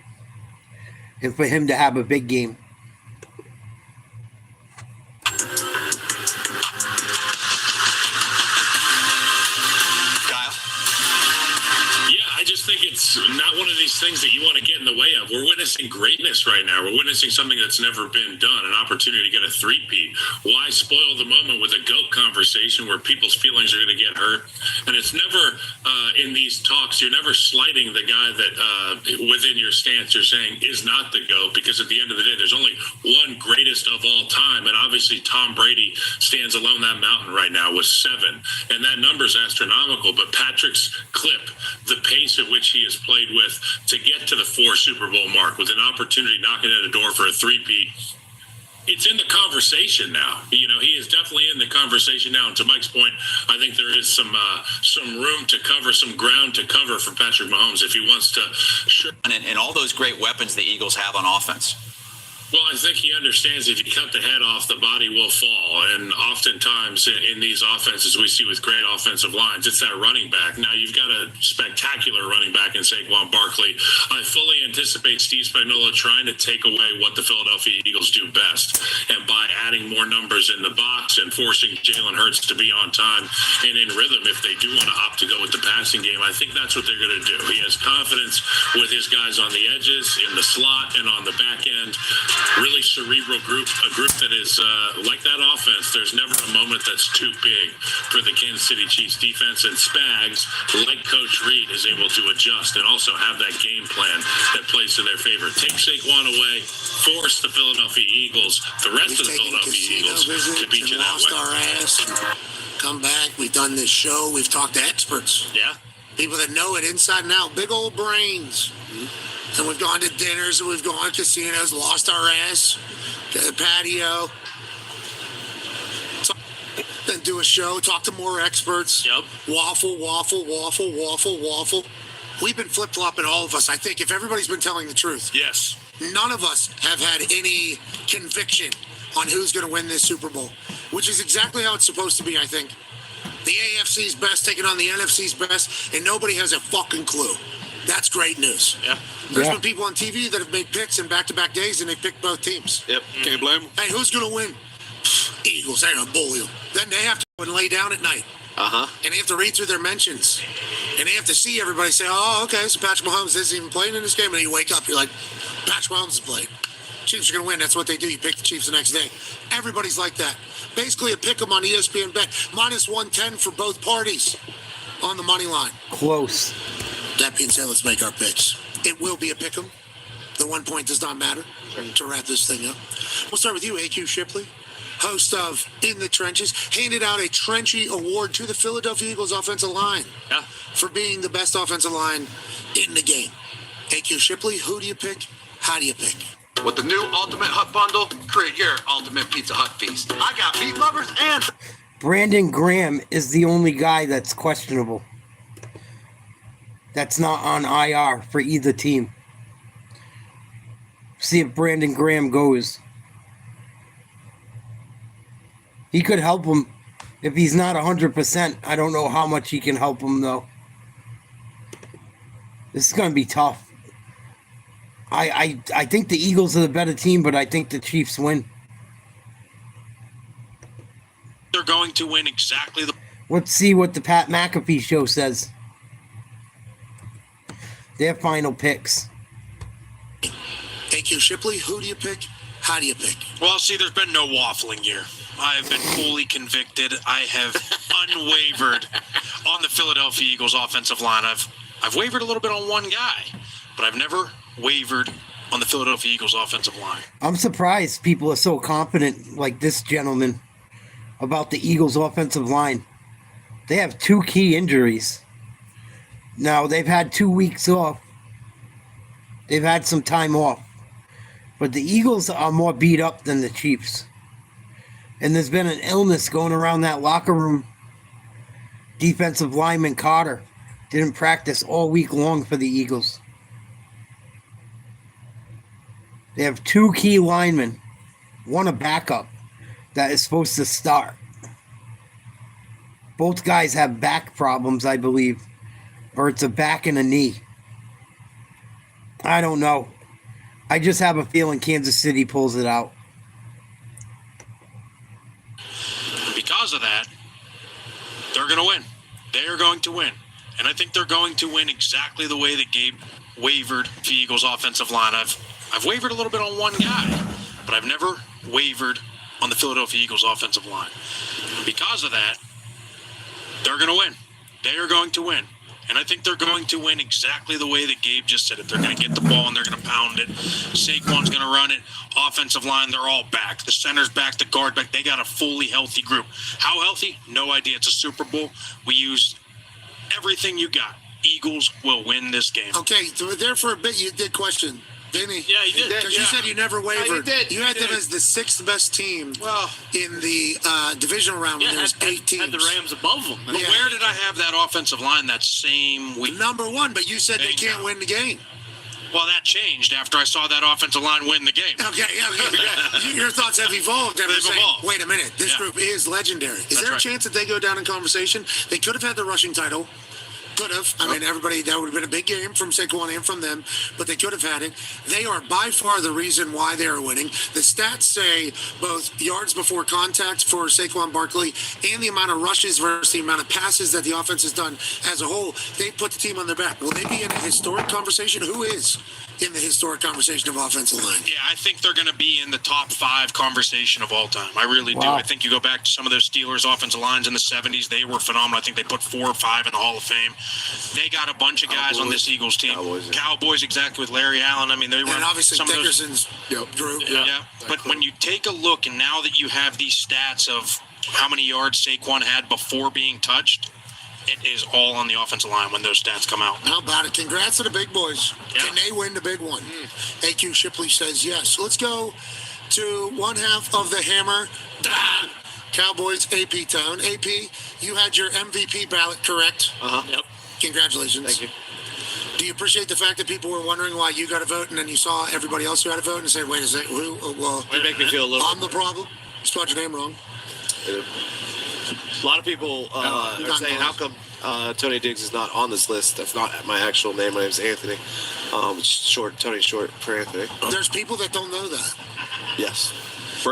and for him to have a big game. I just think it's not one of these things that you want to get in the way of. We're witnessing greatness right now. We're witnessing something that's never been done, an opportunity to get a three-peat. Why spoil the moment with a GOAT conversation where people's feelings are going to get hurt? And it's never, in these talks, you're never slighting the guy that within your stance you're saying is not the GOAT, because at the end of the day, there's only one greatest of all time. And obviously Tom Brady stands alone that mountain right now with 7. And that number's astronomical. But Patrick's clip, the pace at which he has played with to get to the 4 Super Bowl mark with an opportunity knocking at a door for a three-peat, it's in the conversation now. You know, he is definitely in the conversation now. And to Mike's point, I think there is some room to cover, some ground to cover for Patrick Mahomes if he wants to. Sure. And all those great weapons the Eagles have on offense. Well, I think he understands if you cut the head off, the body will fall. And oftentimes in these offenses we see with great offensive lines, it's that running back. Now, you've got a spectacular running back in Saquon Barkley. I fully anticipate Steve Spagnuolo trying to take away what the Philadelphia Eagles do best. And by adding more numbers in the box and forcing Jalen Hurts to be on time and in rhythm, if they do want to opt to go with the passing game, I think that's what they're going to do. He has confidence with his guys on the edges, in the slot, and on the back end. Really cerebral group, a group that is like that offense. There's never a moment that's too big for the Kansas City Chiefs defense, and Spags, like Coach Reed, is able to adjust and also have that game plan that plays to their favor. Take Saquon away, force the Philadelphia Eagles, the rest of the Philadelphia Eagles, to beat you that way. Our ass and come back. We've done this show. We've talked to experts. Yeah. People that know it inside and out. Big old brains. Mm-hmm. And we've gone to dinners and we've gone to casinos, lost our ass, to the patio. Then do a show, talk to more experts. Yep. Waffle. We've been flip-flopping, all of us. I think if everybody's been telling the truth. Yes. None of us have had any conviction on who's going to win this Super Bowl, which is exactly how it's supposed to be, I think. The AFC's best taking on the NFC's best, and nobody has a fucking clue. That's great news. Yeah. There's been people on TV that have made picks in back-to-back days, and they picked both teams. Yep, can't blame them. Hey, who's going to win? Eagles, they're going to bully you. Then they have to go and lay down at night. Uh-huh. And they have to read through their mentions. And they have to see everybody say, oh, okay, so Patrick Mahomes isn't even playing in this game. And you wake up, you're like, Patrick Mahomes is playing. Chiefs are going to win. That's what they do. You pick the Chiefs the next day. Everybody's like that. Basically a pick 'em on ESPN bet. Minus 110 for both parties on the money line. Close. That being said, let's make our picks. It will be a pick 'em. The 1 point does not matter to wrap this thing up. We'll start with you, AQ Shipley, host of In the Trenches, handed out a Trenchy Award to the Philadelphia Eagles offensive line for being the best offensive line in the game. AQ Shipley, who do you pick? How do you pick? With the new Ultimate Hut Bundle, create your Ultimate Pizza Hut feast. I got meat lovers and... Brandon Graham is the only guy that's questionable. That's not on IR for either team. See if Brandon Graham goes. He could help him. If he's not 100%, I don't know how much he can help him, though. This is going to be tough. I think the Eagles are the better team, but I think the Chiefs win. They're going to win exactly the... Let's see what the Pat McAfee show says. Their final picks. AQ Shipley, who do you pick? How do you pick? Well, see, there's been no waffling here. I have been fully convicted. I have unwavered on the Philadelphia Eagles offensive line. I've wavered a little bit on one guy, but I've never wavered on the Philadelphia Eagles offensive line. I'm surprised people are so confident like this gentleman about the Eagles offensive line. They have 2 key injuries. Now, they've had 2 weeks off. They've had some time off. But the Eagles are more beat up than the Chiefs. And there's been an illness going around that locker room. Defensive lineman Carter didn't practice all week long for the Eagles. They have 2 key linemen, one a backup that is supposed to start. Both guys have back problems, I believe, or it's a back and a knee. I don't know. I just have a feeling Kansas City pulls it out. Because of that, they're going to win. They are going to win. And I think they're going to win exactly the way that Gabe wavered the Eagles offensive line. I've wavered a little bit on one guy, but I've never wavered on the Philadelphia Eagles offensive line. Because of that, they're going to win. They are going to win. And I think they're going to win exactly the way that Gabe just said it. They're going to get the ball and they're going to pound it. Saquon's going to run it. Offensive line, they're all back. The center's back, the guard back. They got a fully healthy group. How healthy? No idea. It's a Super Bowl. We used everything you got. Eagles will win this game. Okay, so there for a bit you did question, didn't he? Yeah, he did. Because you said you never wavered. Yeah, you did. You had them as the 6th best team in the divisional round when there was 8 teams. Had the Rams above them. But where did I have that offensive line that same week? Number 1, but you said they can't win the game. Well, that changed after I saw that offensive line win the game. Okay, yeah. Your thoughts have evolved. They've evolved. Wait a minute, this group is legendary. Is there a chance that they go down in conversation? They could have had the rushing title. Could have. I mean, everybody, that would have been a big game from Saquon and from them, but they could have had it. They are by far the reason why they are winning. The stats say both yards before contact for Saquon Barkley and the amount of rushes versus the amount of passes that the offense has done as a whole. They put the team on their back. Will they be in a historic conversation? Who is in the historic conversation of offensive line? Yeah, I think they're going to be in the top 5 conversation of all time. I really do. I think you go back to some of those Steelers offensive lines in the 70s. They were phenomenal. I think they put 4 or 5 in the Hall of Fame. They got a bunch of guys on this Eagles team. Cowboys, exactly, with Larry Allen. I mean, they were and obviously some Dickerson's group. Yeah. But when you take a look, and now that you have these stats of how many yards Saquon had before being touched, it is all on the offensive line when those stats come out. How about it? Congrats to the big boys. Yeah. Can they win the big one? AQ Shipley says yes. Let's go to one half of the hammer. Cowboys AP Town. AP, you had your MVP ballot correct. Yep. Congratulations. Thank you. Do you appreciate the fact that people were wondering why you got a vote and then you saw everybody else who had a vote and said, wait a second, well, You make me feel a little. I'm the problem? You spelled your name wrong. A lot of people are saying, how come Tony Diggs is not on this list? That's not my actual name. My name is Anthony. Tony short for Anthony. There's people that don't know that. Yes.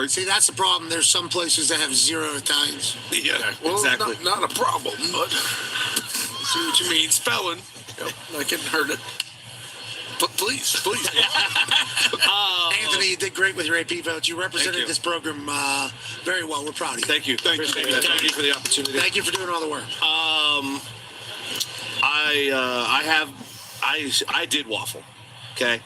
See, that's the problem. There's some places that have 0 Italians. Yeah, well, exactly. Not a problem, but see what you mean. Spelling, I can hurt it. But please. Anthony, you did great with your AP votes. You represented this program very well. We're proud of you. Thank you. Thank you for the opportunity. Thank you for doing all the work. I did waffle. Okay.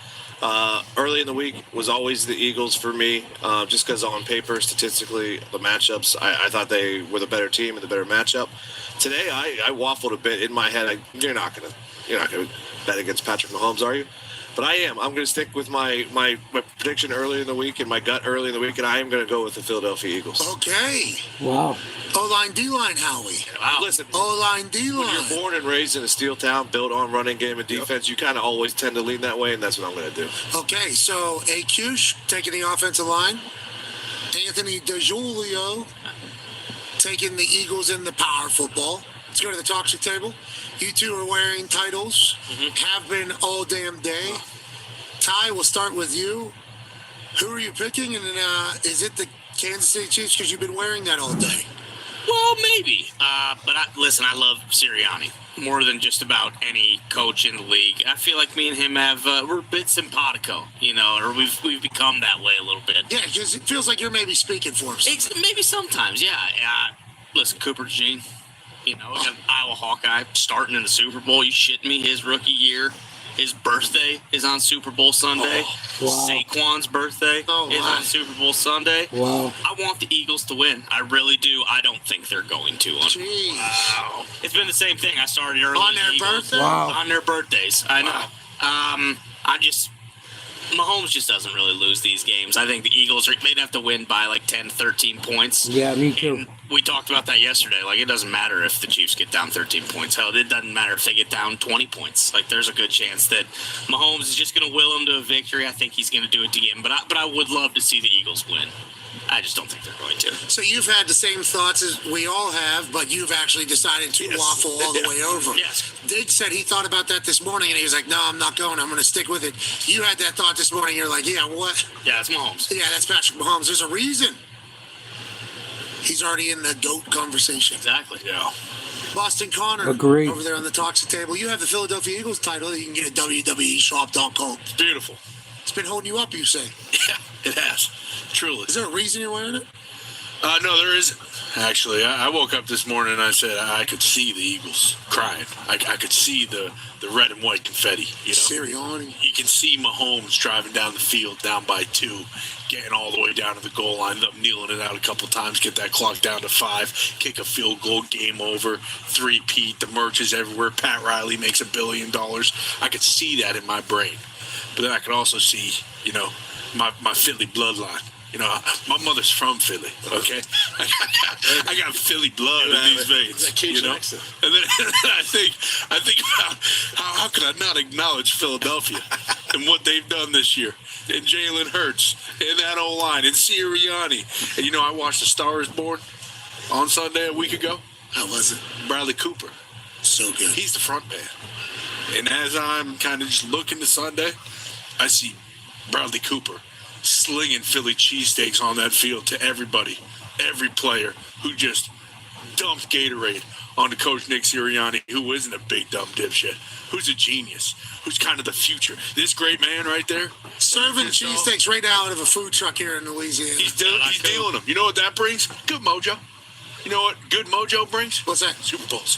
Early in the week was always the Eagles for me, just because on paper, statistically, the matchups, I thought they were the better team and the better matchup. Today, I waffled a bit in my head. You're not gonna bet against Patrick Mahomes, are you? But I am. I'm going to stick with my prediction early in the week and my gut early in the week, and I am going to go with the Philadelphia Eagles. Okay. Wow. O-line, D-line, Howie. Wow. Listen, O-line, D-line. When you're born and raised in a steel town, built on running game and defense, you kind of always tend to lean that way, and that's what I'm going to do. Okay, so AQ taking the offensive line. Anthony DeJulio taking the Eagles in the power football. Let's go to the talk show table. You two are wearing titles, have been all damn day. Ty, we'll start with you. Who are you picking? And is it the Kansas City Chiefs because you've been wearing that all day? Well, maybe. But listen, I love Sirianni more than just about any coach in the league. I feel like me and him we're a bit simpatico, or we've become that way a little bit. Yeah, because it feels like you're maybe speaking for him. Maybe sometimes, yeah. Listen, Cooper Jean, You know, we got Iowa Hawkeye starting in the Super Bowl. You shitting me? His rookie year, his birthday is on Super Bowl Sunday. Wow. Saquon's birthday is on Super Bowl Sunday. Wow. I want the Eagles to win. I really do. I don't think they're going to. Jeez. Wow. It's been the same thing. I started early. On their birthday? Wow. On their birthdays. I know. Mahomes just doesn't really lose these games. I think the Eagles they'd have to win by like 10, 13 points. Yeah, me too. And we talked about that yesterday. Like, it doesn't matter if the Chiefs get down 13 points. Hell, it doesn't matter if they get down 20 points. Like, there's a good chance that Mahomes is just going to will them to a victory. I think he's going to do it again. But I would love to see the Eagles win. I just don't think they're going to. So you've had the same thoughts as we all have, but you've actually decided to waffle all the way over. Yes. Diggs said he thought about that this morning, and he was like, no, I'm not going. I'm going to stick with it. You had that thought this morning. You're like, yeah, what? Yeah, that's Mahomes. Yeah, that's Patrick Mahomes. There's a reason. He's already in the GOAT conversation. Exactly. Yeah. Boston Connor, Agreed. Over there on the toxic table. You have the Philadelphia Eagles title that you can get at WWEshop.com. It's beautiful. It's been holding you up, you say. Yeah, it has. Truly. Is there a reason you're wearing it? No, there isn't. Actually, I woke up this morning and I said I could see the Eagles crying. I could see the red and white confetti. You know, Sirianni. You can see Mahomes driving down the field down by 2, getting all the way down to the goal line, end up kneeling it out a couple times, get that clock down to 5, kick a field goal, game over, 3-peat. The merch is everywhere. Pat Riley makes $1 billion. I could see that in my brain, but then I could also see, you know, my Philly bloodline. You know, my mother's from Philly, okay? I got Philly blood in these veins, you know? And then I think about how could I not acknowledge Philadelphia and what they've done this year, and Jalen Hurts, and that O-line, and Sirianni. And, you know, I watched The Star is Born on Sunday a week ago. How was it? Bradley Cooper. So good. He's the front man. And as I'm kind of just looking to Sunday, I see Bradley Cooper slinging Philly cheesesteaks on that field to everybody, every player who just dumped Gatorade onto Coach Nick Sirianni, who isn't a big dumb dipshit, who's a genius, who's kind of the future. This great man right there. Serving cheesesteaks right out of a food truck here in Louisiana. He's dealing them. You know what that brings? Good mojo. You know what good mojo brings? What's that? Super Bowls.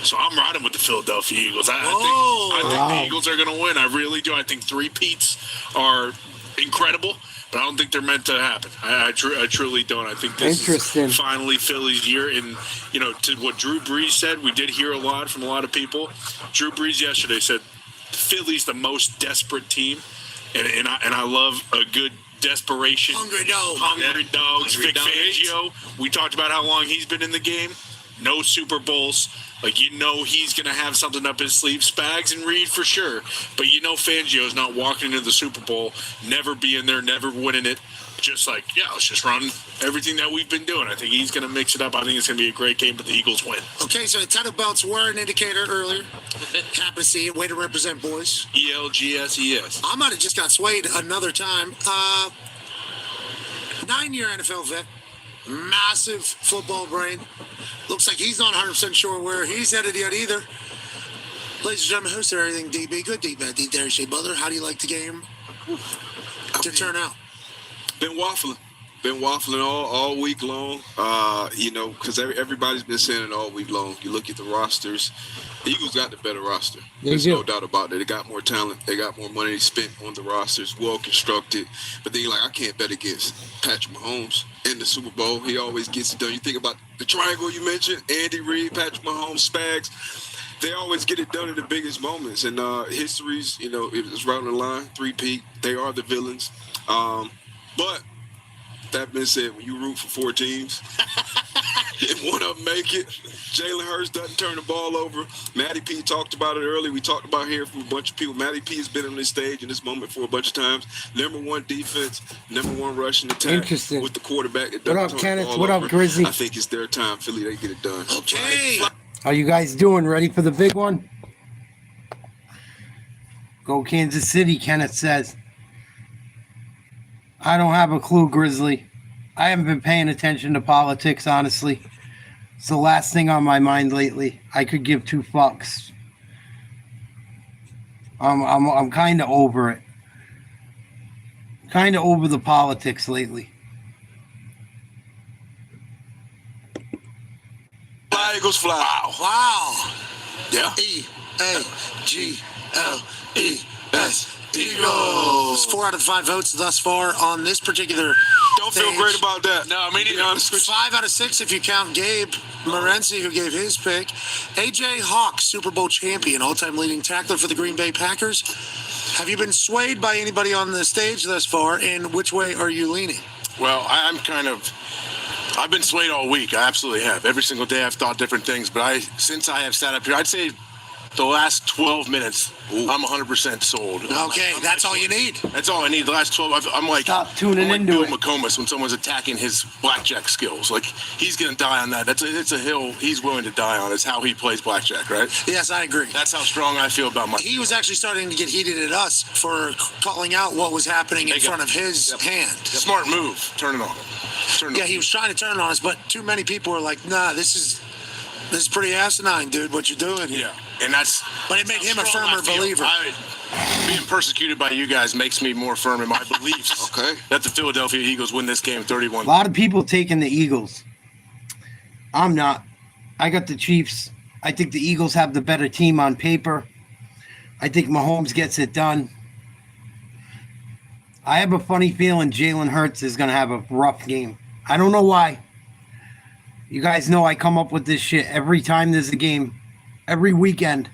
So I'm riding with the Philadelphia Eagles. I think the Eagles are going to win. I really do. I think 3-peats are incredible, but I don't think they're meant to happen. I truly don't. I think this is finally Philly's year. And, you know, to what Drew Brees said, we did hear a lot from a lot of people. Drew Brees yesterday said Philly's the most desperate team, and I love a good desperation. Hungry dogs. Vic Fangio. We talked about how long he's been in the game. No Super Bowls. Like, you know he's going to have something up his sleeve. Spags and Reed for sure. But you know Fangio's not walking into the Super Bowl, never being there, never winning it. Just like, yeah, let's just run everything that we've been doing. I think he's going to mix it up. I think it's going to be a great game, but the Eagles win. Okay, so the title belts were an indicator earlier. Happy to see it. Way to represent, boys. ELGSES. I might have just got swayed another time. 9-year NFL vet. Massive football brain. Looks like he's not 100% sure where he's headed yet either. Ladies and gentlemen, host of Everything DB. Good D, bad D, Darius J. Butler. How do you like the game to turn out? Been waffling all week long. You know, because everybody's been saying it all week long. You look at the rosters. The Eagles got the better roster. There's no doubt about it. They got more talent. They got more money spent on the rosters, well constructed. But then you're like, I can't bet against Patrick Mahomes in the Super Bowl. He always gets it done. You think about the triangle you mentioned, Andy Reid, Patrick Mahomes, Spags. They always get it done in the biggest moments. And history's, you know, it's right on the line, 3-peat. They are the villains. But that being said, when you root for 4 teams, if one of them make it, Jalen Hurts doesn't turn the ball over. Matty P talked about it earlier. We talked about here from a bunch of people. Matty P has been on this stage in this moment for a bunch of times. Number 1 defense, number 1 rushing attack. Interesting. With the quarterback. What up, Kenneth? What up, Grizzly? I think it's their time. Philly, they get it done. Okay. How you guys doing? Ready for the big one? Go Kansas City, Kenneth says. I don't have a clue, Grizzly. I haven't been paying attention to politics, honestly. It's the last thing on my mind lately. I could give 2 fucks. I'm kind of over it. Kind of over the politics lately. Like Eagles fly. Wow. Yeah. E-A-G-L-E-S. Eagles. 4 out of 5 votes thus far on this particular. Don't feel great about that. No, I mean, to be honest with you. 5 out of 6 if you count Gabe Morency, who gave his pick. AJ Hawk, Super Bowl champion, all-time leading tackler for the Green Bay Packers. Have you been swayed by anybody on the stage thus far, and which way are you leaning? Well, I've been swayed all week. I absolutely have. Every single day I've thought different things, but since I have sat up here, I'd say the last 12 minutes, I'm 100% sold. Okay, that's all you need. That's all I need. The last 12, I'm like, stop tuning into Bill it. McComas when someone's attacking his blackjack skills. Like, he's going to die on that. It's a hill he's willing to die on. It's how he plays blackjack, right? Yes, I agree. That's how strong I feel about my... He was actually starting to get heated at us for calling out what was happening in front of his hand. Smart move. Turn it on. He was trying to turn it on us, but too many people were like, nah, this is pretty asinine, dude, what you're doing here. Yeah, and but it made him a firmer believer. Being persecuted by you guys makes me more firm in my beliefs. That the Philadelphia Eagles win this game 31. A lot of people taking the Eagles. I'm not. I got the Chiefs. I think the Eagles have the better team on paper. I think Mahomes gets it done. I have a funny feeling Jalen Hurts is going to have a rough game. I don't know why. You guys know I come up with this shit every time there's a game. Every weekend,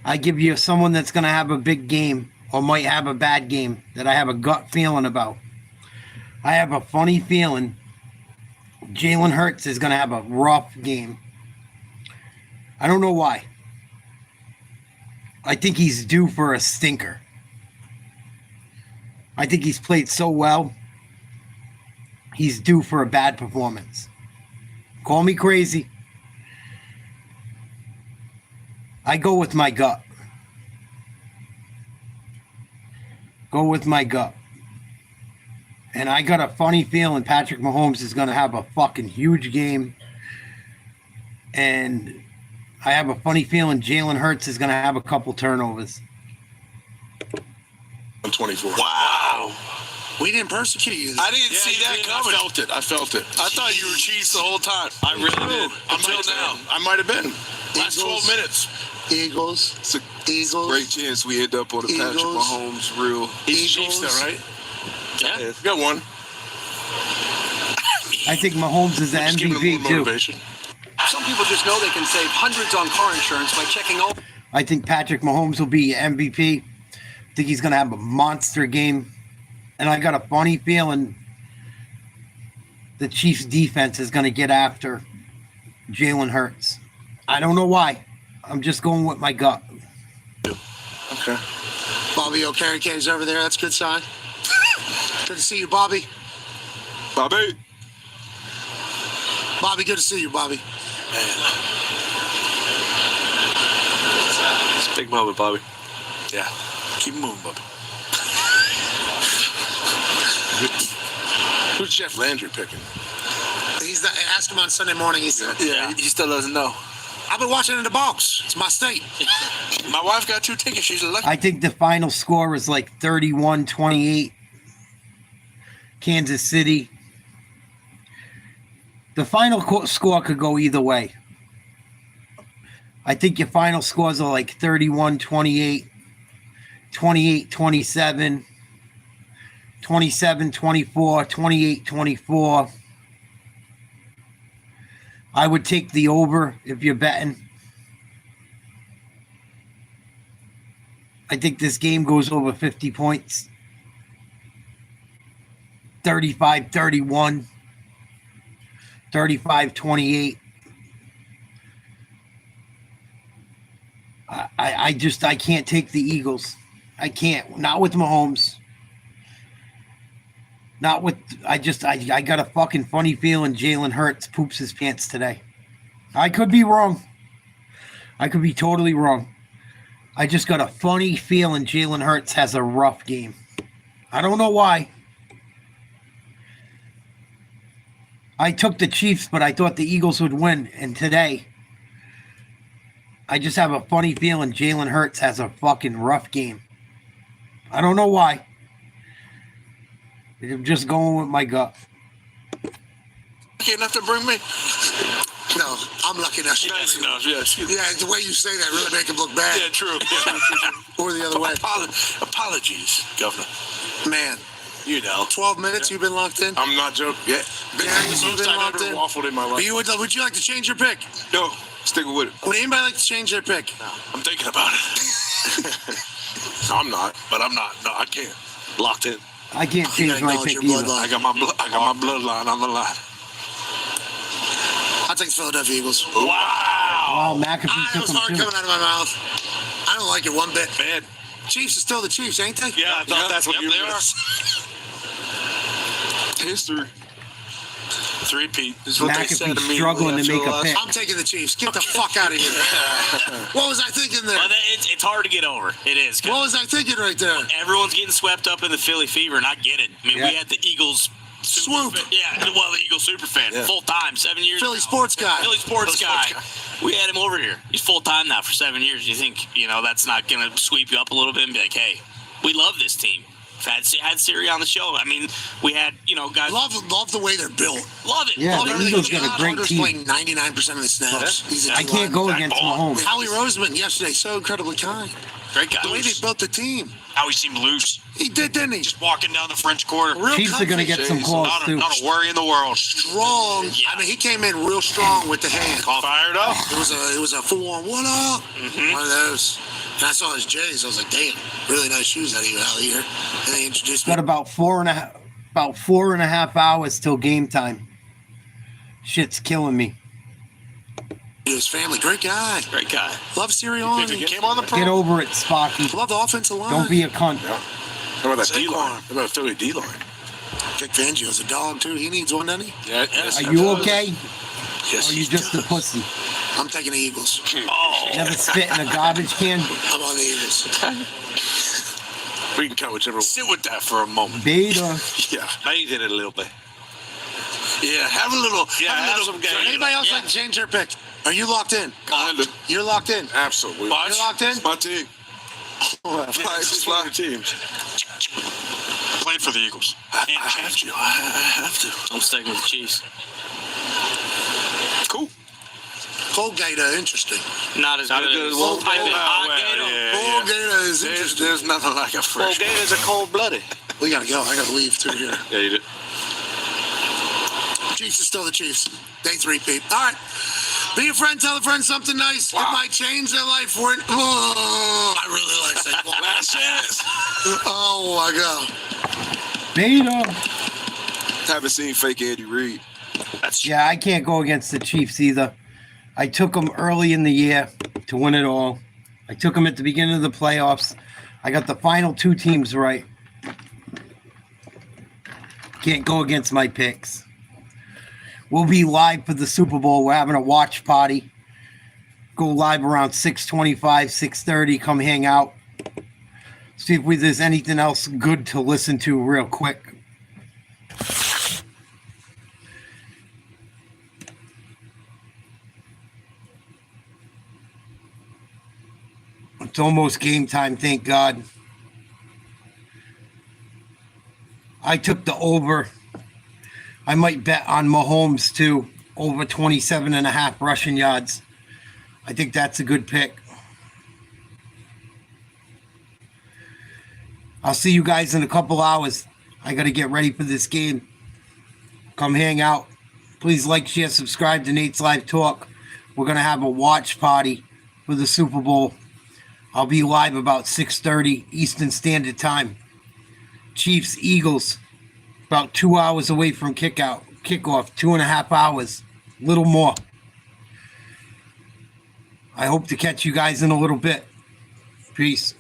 I give you someone that's going to have a big game or might have a bad game that I have a gut feeling about. I have a funny feeling Jalen Hurts is going to have a rough game. I don't know why. I think he's due for a stinker. I think he's played so well. He's due for a bad performance. Call me crazy. I go with my gut. Go with my gut. And I got a funny feeling Patrick Mahomes is going to have a fucking huge game. And I have a funny feeling Jalen Hurts is going to have a couple turnovers. 24. Wow. We didn't persecute you. I didn't see that coming. I felt it. I thought you were Chiefs the whole time. I really did. Until now. I might have been. Last 12 minutes. Eagles. It's a great chance we end up on a Patrick Mahomes real. He's Chiefs though, right? Yeah. We got one. I think Mahomes is the MVP too. Some people just know they can save hundreds on car insurance by checking all. I think Patrick Mahomes will be MVP. I think he's going to have a monster game. And I got a funny feeling the Chiefs defense is going to get after Jalen Hurts. I don't know why. I'm just going with my gut. Okay. Bobby Okereke is over there. That's a good sign. Good to see you, Bobby. Bobby, good to see you, Bobby. it's a big moment, Bobby. Yeah. Keep moving, Bobby. Who's Jeff Landry picking? He's not, ask him on Sunday morning. He said, He still doesn't know. I've been watching in the box. It's my state. My wife got 2 tickets. She's lucky. I think the final score is like 31-28. Kansas City. The final score could go either way. I think your final scores are like 31-28, 28-27, 27-24, 28-24. I would take the over if you're betting. I think this game goes over 50 points. 35-31. 35-28. I can't take the Eagles. I can't. Not with Mahomes. Not with, I got a fucking funny feeling Jalen Hurts poops his pants today. I could be wrong. I could be totally wrong. I just got a funny feeling Jalen Hurts has a rough game. I don't know why. I took the Chiefs, but I thought the Eagles would win. And today, I just have a funny feeling Jalen Hurts has a fucking rough game. I don't know why. I'm just going with my gut. Okay, enough to bring me. No, I'm lucky enough. Nice enough, yes. Yeah, the way you say that really make him look bad. Yeah, true. Or the other way. Apologies, Governor. Man. 12 minutes you've been locked in? I'm not joking. Yeah. You've been locked in? Waffled in my life. Would you like to change your pick? No, sticking with it. Would anybody like to change their pick? No, I'm thinking about it. No, I'm not, but I'm not. No, I can't. Locked in. I can't change my pick either. I got my bloodline on the line. I'll take the Philadelphia Eagles. Wow, McAfee took was him hard too. coming out of my mouth. I don't like it one bit. Bad. Chiefs are still the Chiefs, ain't they? Yeah, I thought that's what you they were. are. History. Three-peat. This is what they said to McAfee's me. struggling to make a pick. I'm taking the Chiefs. Get the fuck out of here. What was I thinking there? Well, it's hard to get over. It is. What was I thinking right there? Everyone's getting swept up in the Philly fever, and I get it. I mean, we had the Eagles swoop. Yeah, well, the Eagles super fan, full time, 7 years. Philly sports guy. Philly sports guy. We had him over here. He's full time now for 7 years. You think that's not going to sweep you up a little bit and be like, hey, we love this team. Had Siri on the show. I mean, we had guys. Love the way they're built. Love it. Yeah, love the everything. Eagles got a great Carter's team. playing 99% of the snaps. I can't go against Mahomes. Howie Roseman yesterday, so incredibly kind. Great guy. The way they built the team. How he seemed loose. He did, didn't he? Just walking down the French Quarter. Real Chiefs are going to get some calls too. Not a worry in the world. Strong. Yeah. I mean, he came in real strong with the hand. Fired up. It was a full-on what up? One of those. And I saw his J's. I was like, damn, really nice shoes out of you, Howie here. And they introduced me. Got about 4.5 hours till game time. Shit's killing me. His family, great guy. Great guy. Love Sirianni. Came on the pro. Get over it, Spocky. Love the offensive line. Don't be a cunt. How about that D-line? How about Philly D-line? Vic Fangio's a dog, too. He needs one, doesn't he? Yeah, Are you okay? Yes, Or are you just a pussy? I'm taking the Eagles. Never spit in a garbage can? I'm on the Eagles. We can cut whichever. Sit with that for a moment. Beta. Yeah, bathe in it a little bit. Yeah, have a little. Yeah, have some game. Anybody else like to change their pick? Are you locked in? Kinda. You're locked in. Absolutely. You're locked in? It's my team. Fly teams. Played for the Eagles. I have to. I'm sticking with the Chiefs. Cool. Colgator, interesting. Not as good as Bull type in hot Gator. Colgator is interesting. There's nothing like a fresh. Gator's a cold-blooded. We gotta go. I gotta leave too here. Yeah, you did. Chiefs is still the Chiefs. Day 3, Pete. All right. Be a friend. Tell a friend something nice. It might change their life for it. Oh, I really like that. Last chance. Oh, my God. Beta. Haven't seen fake Andy Reid. Yeah, I can't go against the Chiefs either. I took them early in the year to win it all. I took them at the beginning of the playoffs. I got the final 2 teams right. Can't go against my picks. We'll be live for the Super Bowl. We're having a watch party. Go live around 6:25, 6:30. Come hang out. See if there's anything else good to listen to real quick. It's almost game time, thank God. I took the over. I might bet on Mahomes too, over 27.5 rushing yards. I think that's a good pick. I'll see you guys in a couple hours. I got to get ready for this game. Come hang out. Please like, share, subscribe to Nate's Live Talk. We're going to have a watch party for the Super Bowl. I'll be live about 6:30 Eastern Standard Time. Chiefs, Eagles, about 2 hours away from kickoff, 2.5 hours, little more. I hope to catch you guys in a little bit. Peace.